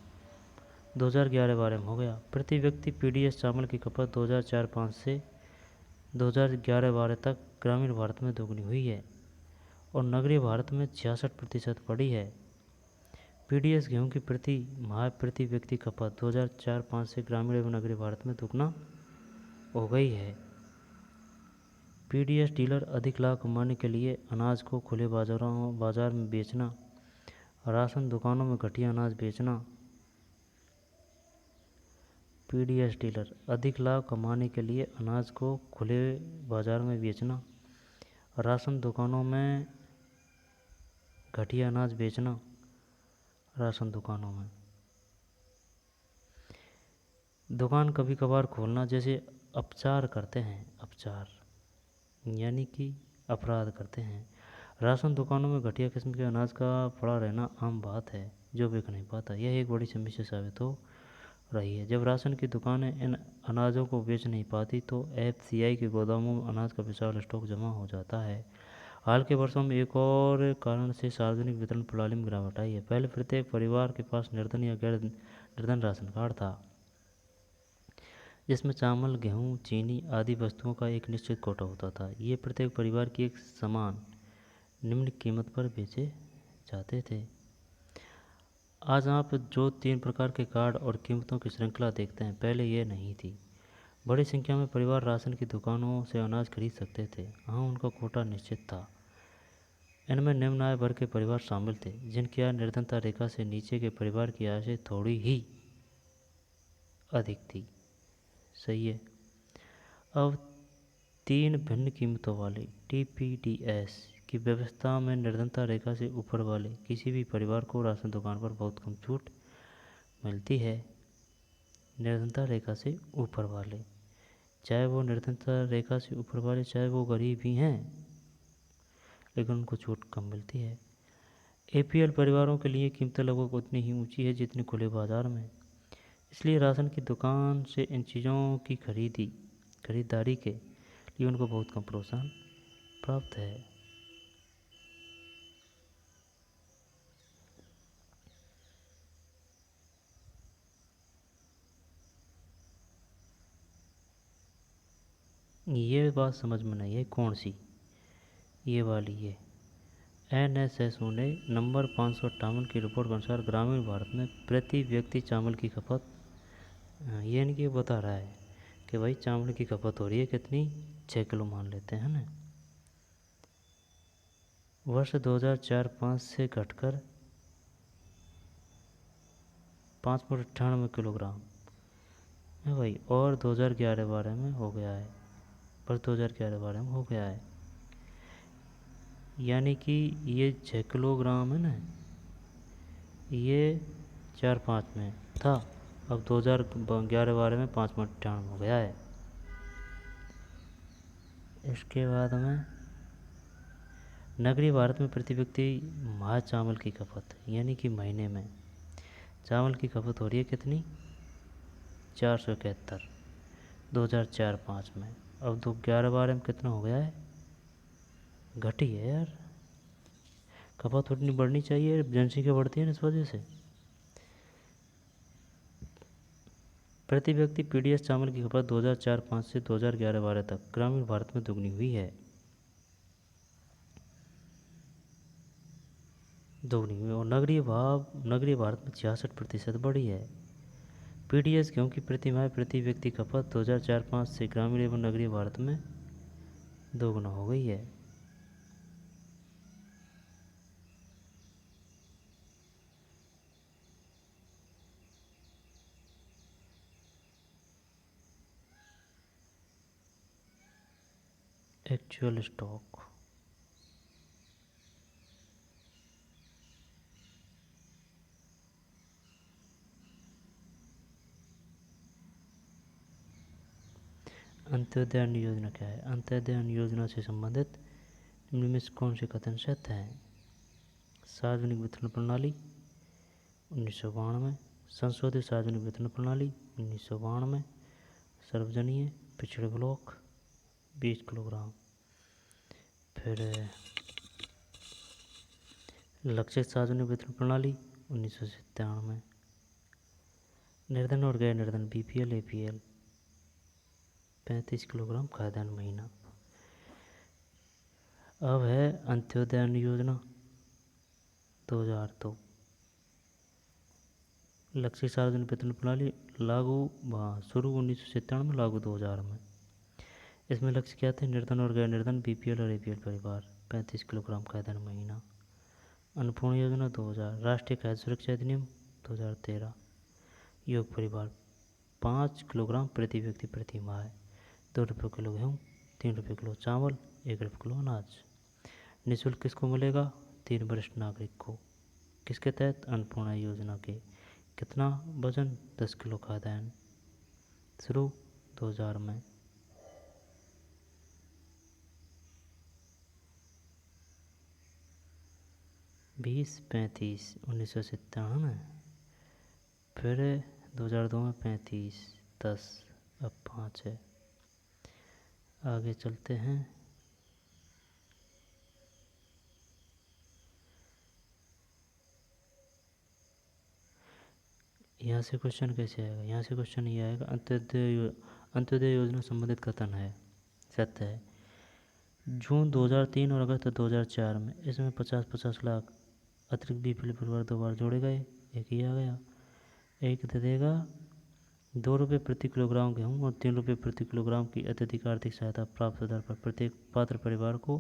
2011-12 में हो गया। प्रति व्यक्ति PDS चावल की खपत 2004-05 से 2011-12 तक ग्रामीण भारत में दोगुनी हुई है और नगरीय भारत में 66% बढ़ी है। PDS गेहूं की प्रति माह प्रति व्यक्ति खपत 2004-05 से ग्रामीण एवं नगरीय भारत में दुगना हो गई है। PDS डीलर अधिक लाभ कमाने के लिए अनाज को खुले बाजार में बेचना, राशन दुकानों में घटिया अनाज बेचना। PDS डीलर अधिक लाभ कमाने के लिए अनाज को खुले बाजार में बेचना, राशन दुकानों में घटिया अनाज बेचना। राशन दुकानों में दुकान कभी कभार खोलना जैसे अपचार करते हैं, अपचार यानी कि अपराध करते हैं। राशन दुकानों में घटिया किस्म के अनाज का पड़ा रहना आम बात है जो बिक नहीं पाता। यह एक बड़ी समस्या साबित हो रही है। जब राशन की दुकानें इन अनाजों को बेच नहीं पाती तो FCI के गोदामों में अनाज का विशाल स्टॉक जमा हो जाता है। हाल के वर्षों में एक और कारण से सार्वजनिक वितरण प्रणाली में गिरावट आई है। पहले प्रत्येक परिवार के पास निर्धन या गैर निर्धन राशन कार्ड था जिसमें चावल, गेहूं, चीनी आदि वस्तुओं का एक निश्चित कोटा होता था। ये प्रत्येक परिवार की एक समान निम्न कीमत पर बेचे जाते थे। आज आप जो 3 प्रकार के कार्ड और कीमतों की श्रृंखला देखते हैं, पहले ये नहीं थी। बड़ी संख्या में परिवार राशन की दुकानों से अनाज खरीद सकते थे। हाँ, उनका कोटा निश्चित था। इनमें निम्न आय वर्ग के परिवार शामिल थे जिनकी आय निर्धनता रेखा से नीचे के परिवार की आय से थोड़ी ही अधिक थी। सही है। अब 3 भिन्न कीमतों वाली TPDS की व्यवस्था में निर्धनता रेखा से ऊपर वाले किसी भी परिवार को राशन दुकान पर बहुत कम छूट मिलती है। निर्धनता रेखा से ऊपर वाले, चाहे वो निर्धनता रेखा से ऊपर वाले चाहे वो गरीब ही हैं, लेकिन उनको छूट कम मिलती है। APL परिवारों के लिए कीमतें लगभग उतनी ही ऊंची है जितनी खुले बाजार में। इसलिए राशन की दुकान से इन चीज़ों की खरीदारी के लिए उनको बहुत कम प्रोत्साहन प्राप्त है। ये बात समझ में नहीं है कौन सी, ये वाली ये NSSO ने नंबर 558 की रिपोर्ट के अनुसार ग्रामीण भारत में प्रति व्यक्ति चावल की खपत, ये इनकी बता रहा है कि भाई चावल की खपत हो रही है कितनी, 6 किलो मान लेते हैं ना, वर्ष 2004-05 से घटकर 5.98 किलोग्राम है भाई, और 2011-12 में हो गया है, वर्ष 2011-12 में हो गया है। यानी कि ये 6 किलोग्राम है ना, ये 4-5 में था, अब 2011-12 में 5.98 हो गया है। इसके बाद में नगरीय भारत में प्रति व्यक्ति माह चावल की खपत यानी कि महीने में चावल की खपत हो रही है कितनी, 471 2004-05 में। अब 2011-12 में कितना हो गया है, घटी है यार, खपत उतनी बढ़नी चाहिए, जनसंख्या बढ़ती है ना इस वजह से। प्रति व्यक्ति PDS चावल की खपत 2004-05 से 2011-12 तक ग्रामीण भारत में दुगनी हुई है। दोगुनी हुई। और नगरीय भारत में 66% बढ़ी है। पीडीएस गेहूं की प्रतिमाह प्रति व्यक्ति खपत 2004-05 से ग्रामीण एवं नगरीय भारत में दोगुना हो गई है। एक्चुअल स्टॉक अंत्योदय अन्न योजना क्या है? अंत्योदय अन्न योजना से संबंधित निम्न में से कौन से कथन सत्य हैं? सार्वजनिक वितरण प्रणाली 1992, संशोधित सार्वजनिक वितरण प्रणाली 1992, सार्वजनीय पिछड़े ब्लॉक 20 किलोग्राम। फिर लक्षित सार्वजनिक वितरण प्रणाली 1997, निर्धन और गैर निर्धन बीपीएल एपीएल 35 किलोग्राम खाद्यान्न महीना। अब है अंत्योदय अन्न योजना 2002, लक्षित सार्वजनिक वितरण प्रणाली लागू शुरू 1997 में, लागू 2000 में। इसमें लक्ष्य क्या थे? निर्धन और गैर निर्धन बीपीएल और एपीएल परिवार 35 किलोग्राम खाद्यान्न महीना। अन्नपूर्णा योजना 2000, राष्ट्रीय खाद्य सुरक्षा अधिनियम 2013, योग परिवार 5 किलोग्राम प्रति व्यक्ति प्रति माह, 2 रुपये किलो गेहूँ, 3 रुपये किलो चावल, 1 रुपये किलो अनाज। निःशुल्क किसको मिलेगा? 3 वरिष्ठ नागरिक को। किसके तहत? अन्नपूर्णा योजना के। कितना वजन? 10 किलो खाद्यान्न। शुरू 2000 में। 20-35 1997 में। फिर 2002 में 35, 10, अब 5 है। आगे चलते हैं। यहाँ से क्वेश्चन कैसे आएगा? यहाँ से क्वेश्चन ये आएगा, अंत्योदय योजना संबंधित कथन है सत्य है। जून 2003 और अगस्त 2004 में इसमें 50-50 लाख अतिरिक्त बीपीएल परिवार 2 बार जोड़े गए। एक ही आ गया। एक दे देगा 2 रुपये प्रति किलोग्राम गेहूँ और 3 रुपये प्रति किलोग्राम की अत्यधिक आर्थिक सहायता प्राप्त दर पर प्रत्येक पात्र परिवार को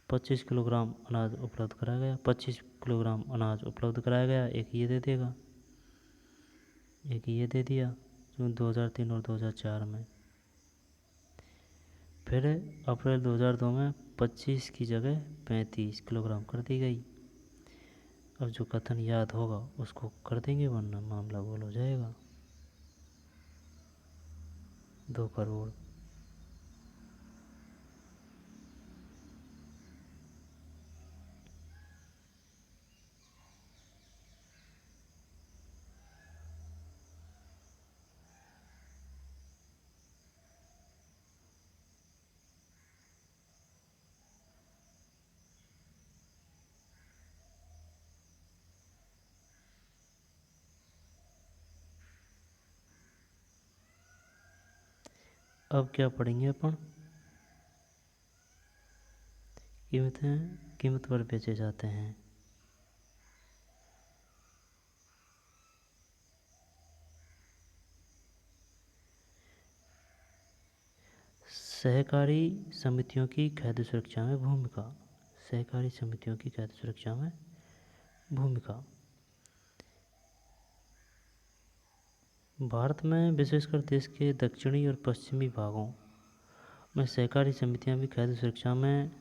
25 किलोग्राम अनाज उपलब्ध कराया गया। 25 किलोग्राम अनाज उपलब्ध कराया गया। एक ये दे देगा, एक ये दे दिया जून 2003 और 2004 में। फिर अप्रैल 2002 में 25 की जगह 35 किलोग्राम कर दी गई। अब जो कथन याद होगा उसको कर देंगे, वरना मामला गोल हो जाएगा। 2 करोड़। अब क्या पढ़ेंगे अपन? कीमत पर बेचे जाते हैं। सहकारी समितियों की खाद्य सुरक्षा में भूमिका। सहकारी समितियों की खाद्य सुरक्षा में भूमिका। भारत में विशेषकर देश के दक्षिणी और पश्चिमी भागों में सहकारी समितियां भी खाद्य सुरक्षा में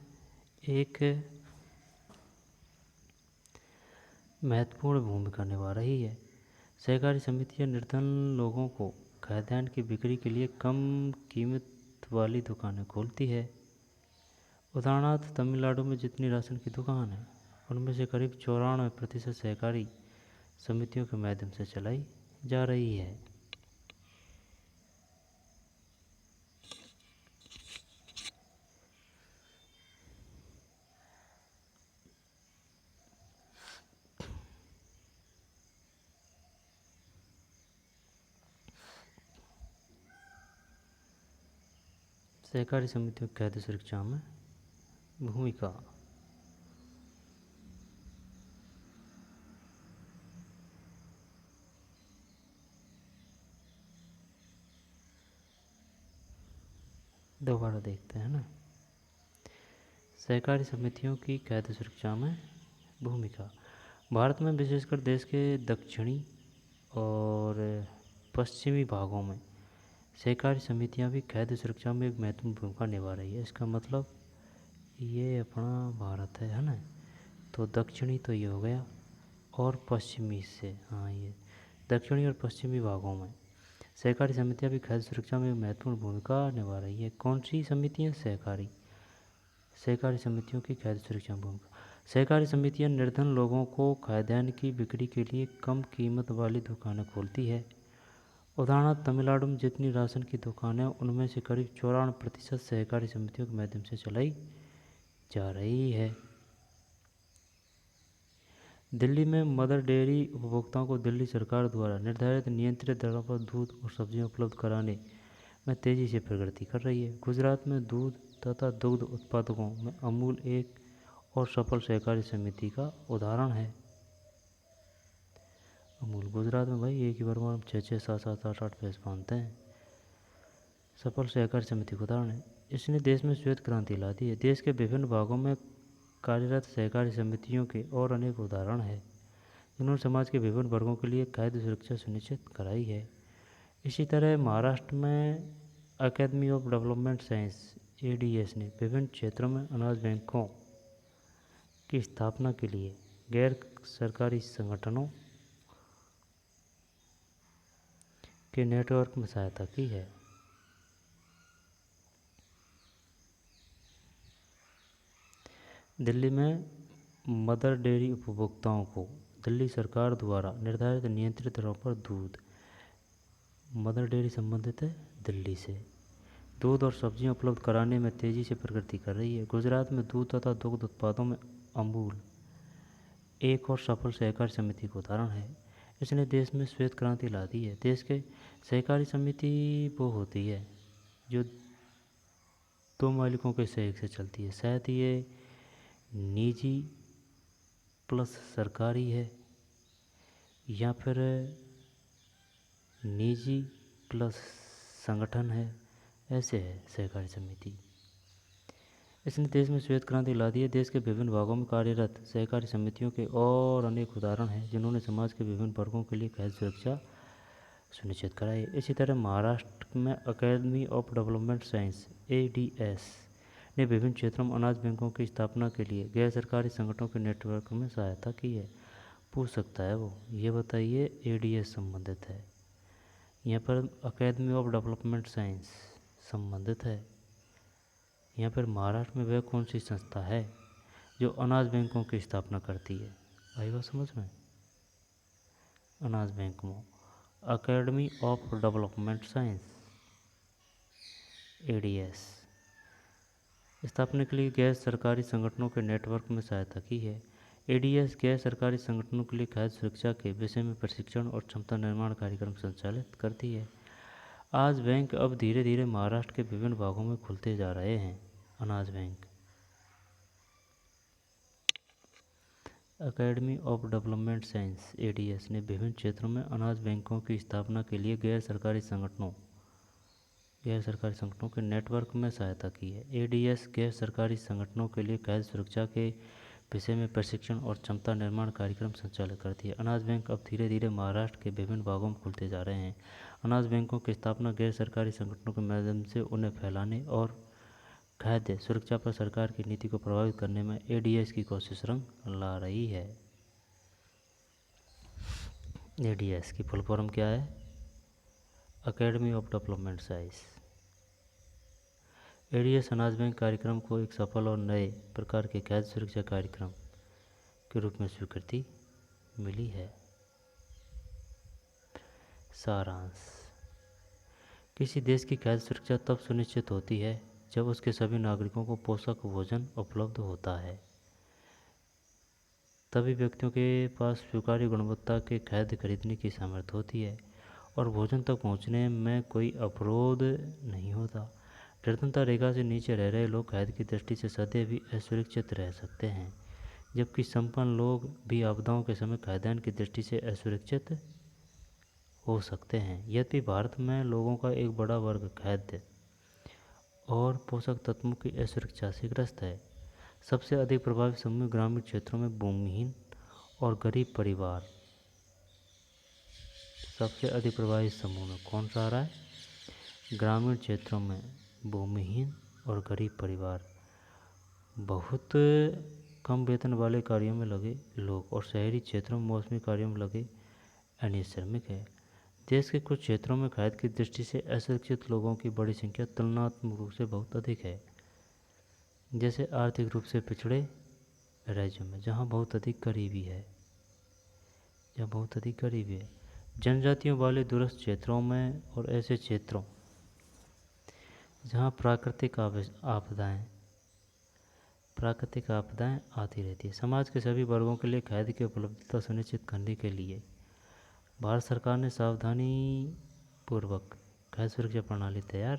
एक महत्वपूर्ण भूमिका निभा रही है। सहकारी समितियां निर्धन लोगों को खाद्यान्न की बिक्री के लिए कम कीमत वाली दुकानें खोलती है। उदाहरणार्थ तमिलनाडु में जितनी राशन की दुकान है उनमें से करीब 94% सहकारी समितियों के माध्यम से चलाई जा रही है। सहकारी समितियों की खाद्य सुरक्षा में भूमिका। दोबारा देखते हैं ना। सहकारी समितियों की खाद्य सुरक्षा में भूमिका। भारत में विशेषकर देश के दक्षिणी और पश्चिमी भागों में सहकारी समितियां भी खाद्य सुरक्षा में एक महत्वपूर्ण भूमिका निभा रही है। इसका मतलब ये अपना भारत है ना। तो दक्षिणी तो ये हो गया, और पश्चिमी से, हाँ, ये दक्षिणी और पश्चिमी भागों में सहकारी समितियां भी खाद्य सुरक्षा में एक महत्वपूर्ण भूमिका निभा रही है। कौन सी समितियां? सहकारी समितियों की खाद्य सुरक्षा में भूमिका। सहकारी समितियां निर्धन लोगों को खाद्यान्न की बिक्री के लिए कम कीमत वाली दुकानें खोलती है। उदाहरण, तमिलनाडु में जितनी राशन की दुकानें, उनमें से करीब 94% सहकारी समितियों के माध्यम से चलाई जा रही है। दिल्ली में मदर डेयरी उपभोक्ताओं को दिल्ली सरकार द्वारा निर्धारित नियंत्रित दरों पर दूध और सब्जियां उपलब्ध कराने में तेज़ी से प्रगति कर रही है। गुजरात में दूध तथा दुग्ध उत्पादकों में अमूल एक और सफल सहकारी समिति का उदाहरण है। अमूल गुजरात में भाई एक ही बार में 6-6, 7-7, 8-8 भैंस बांधते हैं। सफल सहकारी समिति का उदाहरण है। इसने देश में श्वेत क्रांति ला दी है। देश के विभिन्न भागों में कार्यरत सहकारी समितियों के और अनेक उदाहरण हैं, जिन्होंने समाज के विभिन्न वर्गों के लिए खाद्य सुरक्षा सुनिश्चित कराई है। इसी तरह महाराष्ट्र में academy of development science ADS ने विभिन्न क्षेत्रों में अनाज बैंकों की स्थापना के लिए गैर सरकारी संगठनों के नेटवर्क में सहायता की है। दिल्ली में मदर डेयरी उपभोक्ताओं को दिल्ली सरकार द्वारा निर्धारित नियंत्रित दरों पर दूध, मदर डेयरी संबंधित है दिल्ली से, दूध और सब्जियां उपलब्ध कराने में तेज़ी से प्रगति कर रही है। गुजरात में दूध तथा दुग्ध उत्पादों में अमूल एक और सफल सहकारी समिति का उदाहरण है। इसने देश में श्वेत क्रांति ला दी है। देश के सहकारी समिति वो होती है जो दो मालिकों के सहयोग से चलती है। शायद ये निजी प्लस सरकारी है, या फिर निजी प्लस संगठन है, ऐसे है सहकारी समिति। इसने देश में श्वेत क्रांति ला दी है। देश के विभिन्न भागों में कार्यरत सहकारी समितियों के और अनेक उदाहरण हैं, जिन्होंने समाज के विभिन्न वर्गों के लिए खाद्य सुरक्षा सुनिश्चित कराई। इसी तरह महाराष्ट्र में academy of development science ADS ने विभिन्न क्षेत्रों में अनाज बैंकों की स्थापना के लिए गैर सरकारी संगठनों के नेटवर्क में सहायता की है। पूछ सकता है वो, ये बताइए ADS संबंधित है, यहाँ पर अकेडमी ऑफ डेवलपमेंट साइंस संबंधित है, यहाँ पर महाराष्ट्र में वह कौन सी संस्था है जो अनाज बैंकों की स्थापना करती है? आई बात समझ में? अनाज बैंक में academy of development science ADS स्थापना के लिए गैर सरकारी संगठनों के नेटवर्क में सहायता की है। ADS गैर सरकारी संगठनों के लिए खाद्य सुरक्षा के विषय में प्रशिक्षण और क्षमता निर्माण कार्यक्रम संचालित करती है। आज बैंक अब धीरे धीरे महाराष्ट्र के विभिन्न भागों में खुलते जा रहे हैं। अनाज bank academy of development science ADS ने विभिन्न क्षेत्रों में अनाज बैंकों की स्थापना के लिए गैर सरकारी संगठनों के नेटवर्क में सहायता की है। ADS गैर सरकारी संगठनों के लिए खाद्य सुरक्षा के विषय में प्रशिक्षण और क्षमता निर्माण कार्यक्रम संचालित करती है। अनाज बैंक अब धीरे धीरे महाराष्ट्र के विभिन्न भागों में खुलते जा रहे हैं। अनाज बैंकों की स्थापना गैर सरकारी संगठनों के माध्यम से उन्हें फैलाने और खाद्य सुरक्षा पर सरकार की नीति को प्रभावित करने में ADS की कोशिश रंग ला रही है। ADS की फुल फॉर्म क्या है? Academy of development science. ADS अनाज बैंक कार्यक्रम को एक सफल और नए प्रकार के खाद्य सुरक्षा कार्यक्रम के रूप में स्वीकृति मिली है। सारांश: किसी देश की खाद्य सुरक्षा तब सुनिश्चित होती है जब उसके सभी नागरिकों को पोषक भोजन उपलब्ध होता है। तभी व्यक्तियों के पास स्वीकार्य गुणवत्ता के खाद्य खरीदने की सामर्थ्य होती है और भोजन तक पहुंचने में कोई अवरोध नहीं होता। निर्धनता रेखा से नीचे रह रहे लोग खाद्य की दृष्टि से सदैव भी असुरक्षित रह सकते हैं, जबकि संपन्न लोग भी आपदाओं के समय खाद्यान्न की दृष्टि से असुरक्षित हो सकते हैं। यद्यपि भारत में लोगों का एक बड़ा वर्ग खाद्य और पोषक तत्वों की असुरक्षा से ग्रस्त है। सबसे अधिक प्रभावित समूह ग्रामीण क्षेत्रों में भूमिहीन और गरीब परिवार। सबसे अधिक प्रभावित समूह में कौन सा आ रहा है? ग्रामीण क्षेत्रों में भूमिहीन और गरीब परिवार, बहुत कम वेतन वाले कार्यों में लगे लोग और शहरी क्षेत्रों में मौसमी कार्यों में लगे अनियमित श्रमिक है। देश के कुछ क्षेत्रों में खाद्य की दृष्टि से अशिक्षित लोगों की बड़ी संख्या तुलनात्मक रूप से बहुत अधिक है, जैसे आर्थिक रूप से पिछड़े राज्यों में जहाँ बहुत अधिक गरीबी है, जनजातियों वाले दूरस्थ क्षेत्रों में और ऐसे क्षेत्रों जहाँ प्राकृतिक आपदाएं आती रहती है। समाज के सभी वर्गों के लिए खाद्य की उपलब्धता सुनिश्चित करने के लिए भारत सरकार ने सावधानी पूर्वक खाद्य सुरक्षा प्रणाली तैयार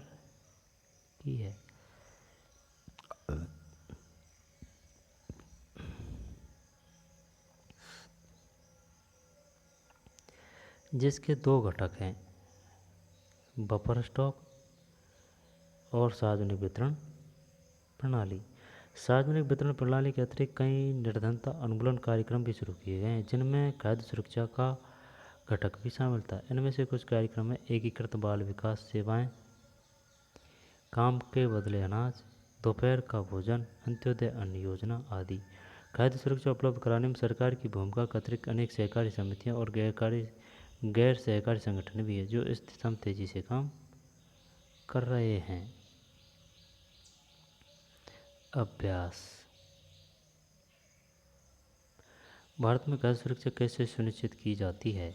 की है। जिसके दो घटक हैं, बफर स्टॉक और सार्वजनिक वितरण प्रणाली। सार्वजनिक वितरण प्रणाली के अतिरिक्त कई निर्धनता उन्मूलन कार्यक्रम भी शुरू किए गए हैं, जिनमें खाद्य सुरक्षा का घटक भी शामिल था। इनमें से कुछ कार्यक्रम में एकीकृत बाल विकास सेवाएं, काम के बदले अनाज, दोपहर का भोजन, अंत्योदय अन्न योजना आदि। खाद्य सुरक्षा उपलब्ध कराने में सरकार की भूमिका के अतिरिक्त अनेक सहकारी समितियां और गैर सहकारी संगठन भी है, जो इस दिशा में तेजी से काम कर रहे हैं। अभ्यास। भारत में खाद्य सुरक्षा कैसे सुनिश्चित की जाती है?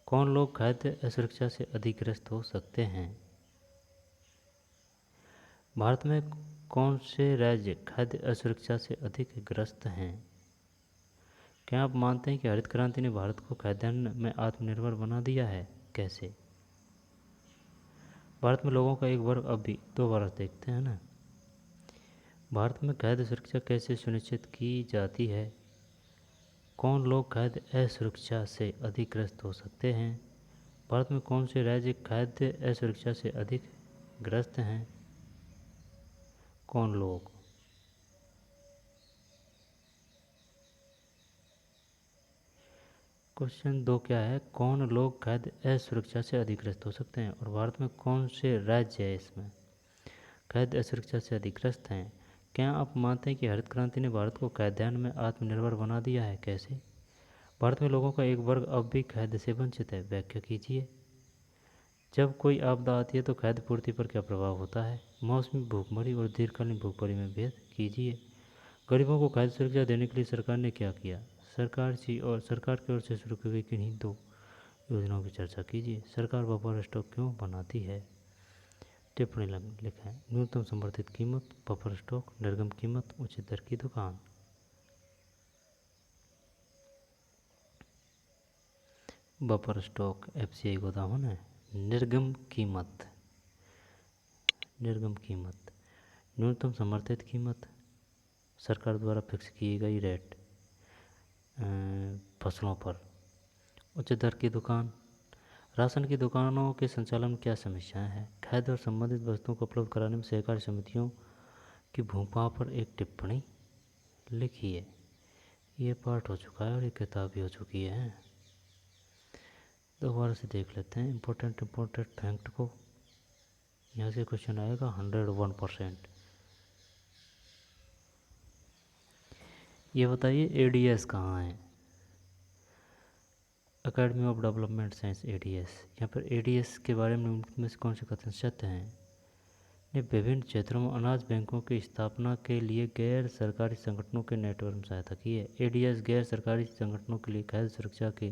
कौन लोग खाद्य असुरक्षा से अधिक ग्रस्त हो सकते हैं? भारत में कौन से राज्य खाद्य असुरक्षा से अधिक ग्रस्त हैं? क्या आप मानते हैं कि हरित क्रांति ने भारत को खाद्यान्न में आत्मनिर्भर बना दिया है? कैसे? भारत में लोगों का एक वर्ग अब भी दो वर्ष देखते हैं ना। भारत में खाद्य सुरक्षा कैसे सुनिश्चित की जाती है? कौन लोग खाद्य असुरक्षा से अधिक ग्रस्त हो सकते हैं? भारत में कौन से राज्य खाद्य असुरक्षा से अधिक ग्रस्त हैं? कौन लोग? क्वेश्चन 2 क्या है? कौन लोग खाद्य असुरक्षा से अधिक ग्रस्त हो सकते हैं, और भारत में कौन से राज्य है इसमें खाद्य असुरक्षा से अधिक ग्रस्त हैं? क्या आप मानते हैं कि हरित क्रांति ने भारत को खाद्यान्न में आत्मनिर्भर बना दिया है? कैसे? भारत में लोगों का एक वर्ग अब भी खाद्य से वंचित है। व्याख्या कीजिए। जब कोई आपदा आती है तो खाद्य पूर्ति पर क्या प्रभाव होता है? मौसमी भूखमरी और दीर्घकालीन भूखमरी में भेद कीजिए। गरीबों को खाद्य सुरक्षा देने के लिए सरकार ने क्या किया? सरकार की ओर से शुरू की गई किन्हीं दो योजनाओं की चर्चा कीजिए। सरकार बफर स्टॉक क्यों बनाती है? टिप्पणी लिखा है। न्यूनतम समर्थित कीमत, बफर स्टॉक, निर्गम कीमत, उचित दर की दुकान। बफर स्टॉक एफसीआई गोदाम है। निर्गम कीमत न्यूनतम समर्थित कीमत, सरकार द्वारा फिक्स की गई रेट फसलों पर। उच्च दर की दुकान, राशन की दुकानों के संचालन में क्या समस्याएं हैं? खाद्य और संबंधित वस्तुओं को उपलब्ध कराने में सहकारी समितियों की भूमिका पर एक टिप्पणी लिखिए। ये पाठ हो चुका है और ये किताब भी हो चुकी है। दोबारा से देख लेते हैं इम्पोर्टेंट फैक्ट को। यहाँ से क्वेश्चन आएगा 101%। ये बताइए एडीएस कहाँ है? Academy of development science, ADS. यहाँ पर एडीएस के बारे में उनमें से कौन से कथन सत्य हैं? ने विभिन्न क्षेत्रों में अनाज बैंकों की स्थापना के लिए गैर सरकारी संगठनों के नेटवर्क में सहायता की है। एडीएस गैर सरकारी संगठनों के लिए खाद्य सुरक्षा के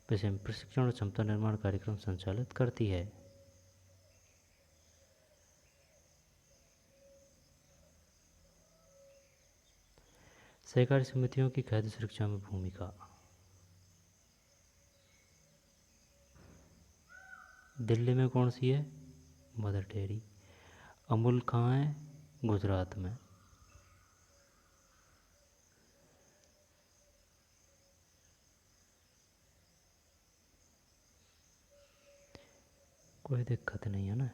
विषय में प्रशिक्षण और क्षमता निर्माण कार्यक्रम संचालित करती है। सहकारी समितियों की खाद्य सुरक्षा में भूमिका। दिल्ली में कौन सी है? Mother dairy. अमूल कहाँ है? गुजरात में। कोई दिक्कत नहीं है ना।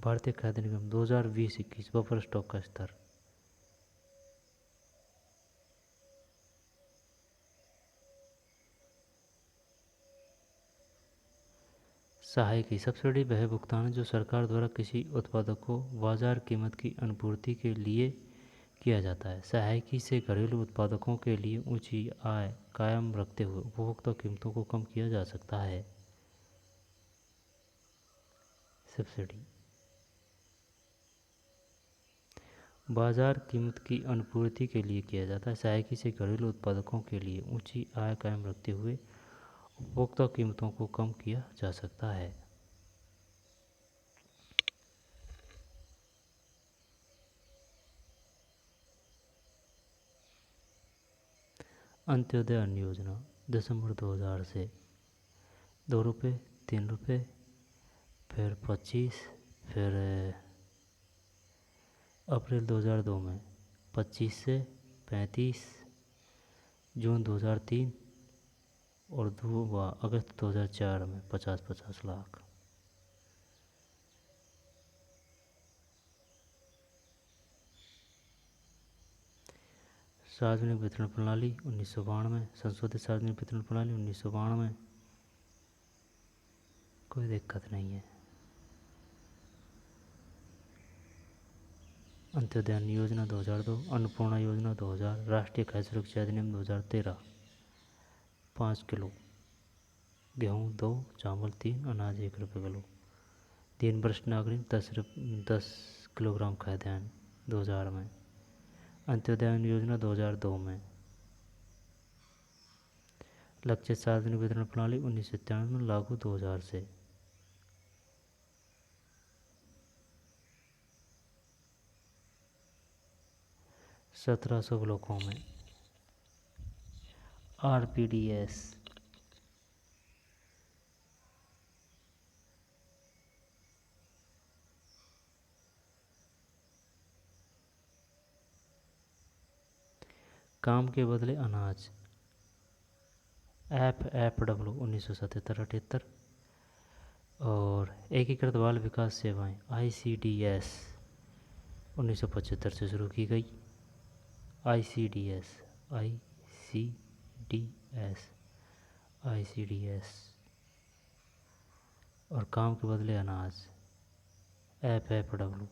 भारतीय खाद्य निगम 2020-21 बफर स्टॉक का स्तर। सहायकी सब्सिडी वह भुगतान है जो सरकार द्वारा किसी उत्पादक को बाजार कीमत की आपूर्ति के लिए किया जाता है। सहायकी से घरेलू उत्पादकों के लिए ऊंची आय कायम रखते हुए उपभोक्ता कीमतों को कम किया जा सकता है। सब्सिडी बाजार कीमत की आपूर्ति के लिए किया जाता है। सहायकी से घरेलू उत्पादकों के लिए ऊंची आय कायम रखते हुए उपभोक्ता कीमतों को कम किया जा सकता है। अंत्योदय अन्न योजना दिसंबर 2000 से 2 रुपये, 3 रुपये, फिर 25, फिर अप्रैल 2002 में 25 से 35, जून 2003 और 2 अगस्त 2004 में 50-50 लाख। सार्वजनिक वितरण प्रणाली 1992, संशोधित सार्वजनिक वितरण प्रणाली 1992, कोई दिक्कत नहीं है। अंत्योदय अन्न योजना 2002, अन्नपूर्णा योजना 2000, राष्ट्रीय खाद्य सुरक्षा अधिनियम 2013, 5 किलो गेहूँ 2, चावल 3, अनाज 1 रुपये किलो। तीन वरिष्ठ नागरिक 10 किलोग्राम खाद्यान्न 2000 में। अंत्योदय अन्न योजना 2002 में। लक्षित सार्वजनिक वितरण प्रणाली 1997 में, लागू 2000 से। सत्रह सौ ब्लॉकों में RPDS काम के बदले अनाज FFW 1977-78 और एकीकृत बाल विकास सेवाएं ICDS 1975 से शुरू की गई। ICDS और काम के बदले अनाज FFW।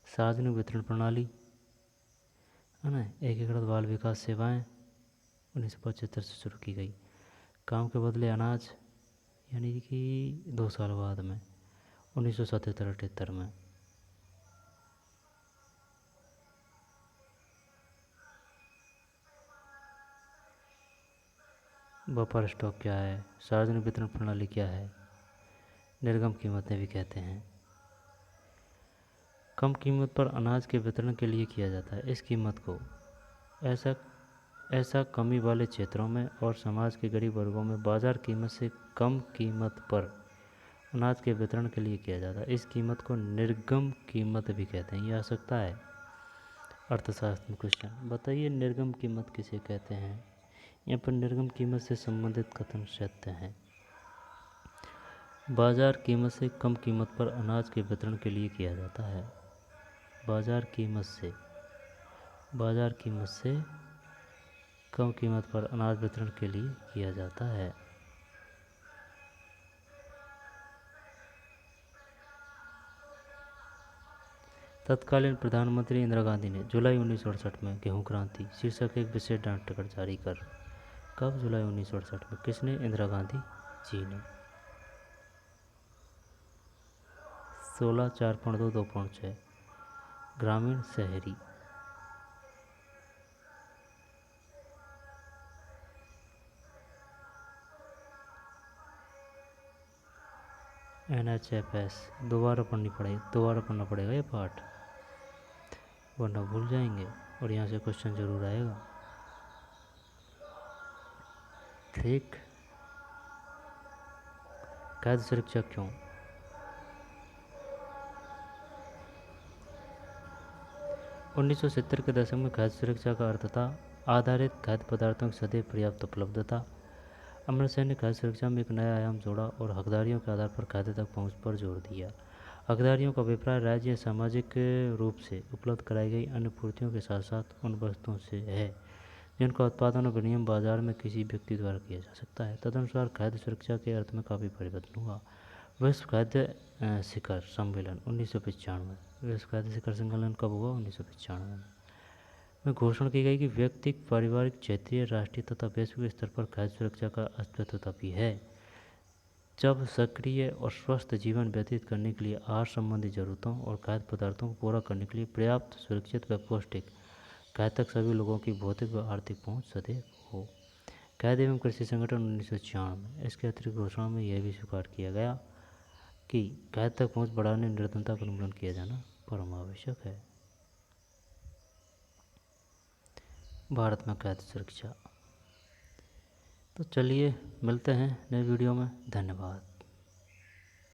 सार्वजनिक वितरण प्रणाली है ना, एकीकृत बाल विकास सेवाएं 1975 से शुरू की गई। काम के बदले अनाज यानी कि 2 साल बाद में 1977-78 में। बफर स्टॉक क्या है, सार्वजनिक वितरण प्रणाली क्या है, निर्गम कीमतें भी कहते हैं। कम कीमत पर अनाज के वितरण के लिए किया जाता है। इस कीमत को ऐसा कमी वाले क्षेत्रों में और समाज के गरीब वर्गों में बाजार कीमत से कम कीमत पर अनाज के वितरण के लिए किया जाता है। इस कीमत को निर्गम कीमत भी कहते हैं। ये आ सकता है अर्थशास्त्र में क्वेश्चन। बताइए निर्गम कीमत किसे कहते हैं। यहाँ पर निर्गम कीमत से संबंधित कथन सत्य हैं। बाजार कीमत से कम कीमत पर अनाज के वितरण के लिए किया जाता है। बाजार कीमत से कम कीमत पर अनाज वितरण के लिए किया जाता है। तत्कालीन प्रधानमंत्री इंदिरा गांधी ने जुलाई 1968 में गेहूं क्रांति शीर्षक एक विशेष डाक टिकट जारी कर। कब? जुलाई 1968 में। किसने? इंदिरा गांधी जी ने। 16, 4.2, 2.6 ग्रामीण शहरी। NHFS दोबारा पढ़ना पड़ेगा ये पाठ, वरना भूल जाएंगे और यहाँ से क्वेश्चन जरूर आएगा। ठीक। खाद्य सुरक्षा क्यों? उन्नीस सौ 70 के दशक में खाद्य सुरक्षा का अर्थ था आधारित खाद्य पदार्थों की सदैव पर्याप्त उपलब्धता, अमृतसर ने खाद्य सुरक्षा में एक नया आयाम जोड़ा और हकदारियों के आधार पर खाद्य तक पहुंच पर जोर दिया। हकदारियों का अभिप्राय राज्य या सामाजिक रूप से उपलब्ध कराई गई अन्य पूर्तियों के साथ साथ उन वस्तुओं से है जिनका उत्पादन और विनिमय बाजार में किसी व्यक्ति द्वारा किया जा सकता है। तदनुसार खाद्य सुरक्षा के अर्थ में काफ़ी परिवर्तन हुआ। विश्व खाद्य शिखर सम्मेलन 1995। विश्व खाद्य शिखर सम्मेलन कब हुआ? 1995 में घोषणा की गई कि व्यक्तिगत, पारिवारिक, क्षेत्रीय, राष्ट्रीय तथा वैश्विक स्तर पर खाद्य सुरक्षा का अस्तित्व तभी है जब सक्रिय और स्वस्थ जीवन व्यतीत करने के लिए आहार संबंधी जरूरतों और खाद्य पदार्थों को पूरा करने के लिए पर्याप्त, सुरक्षित व पौष्टिक खाद्य तक सभी लोगों की भौतिक व आर्थिक पहुँच सदैव हो। खाद्य एवं कृषि संगठन 1996। इसके अतिरिक्त घोषणा में यह भी स्वीकार किया गया कि खाद्य तक पहुँच बढ़ाने निर्धनता का उन्मूलन किया जाना परम आवश्यक है। भारत में खाद्य सुरक्षा। तो चलिए मिलते हैं नए वीडियो में। धन्यवाद।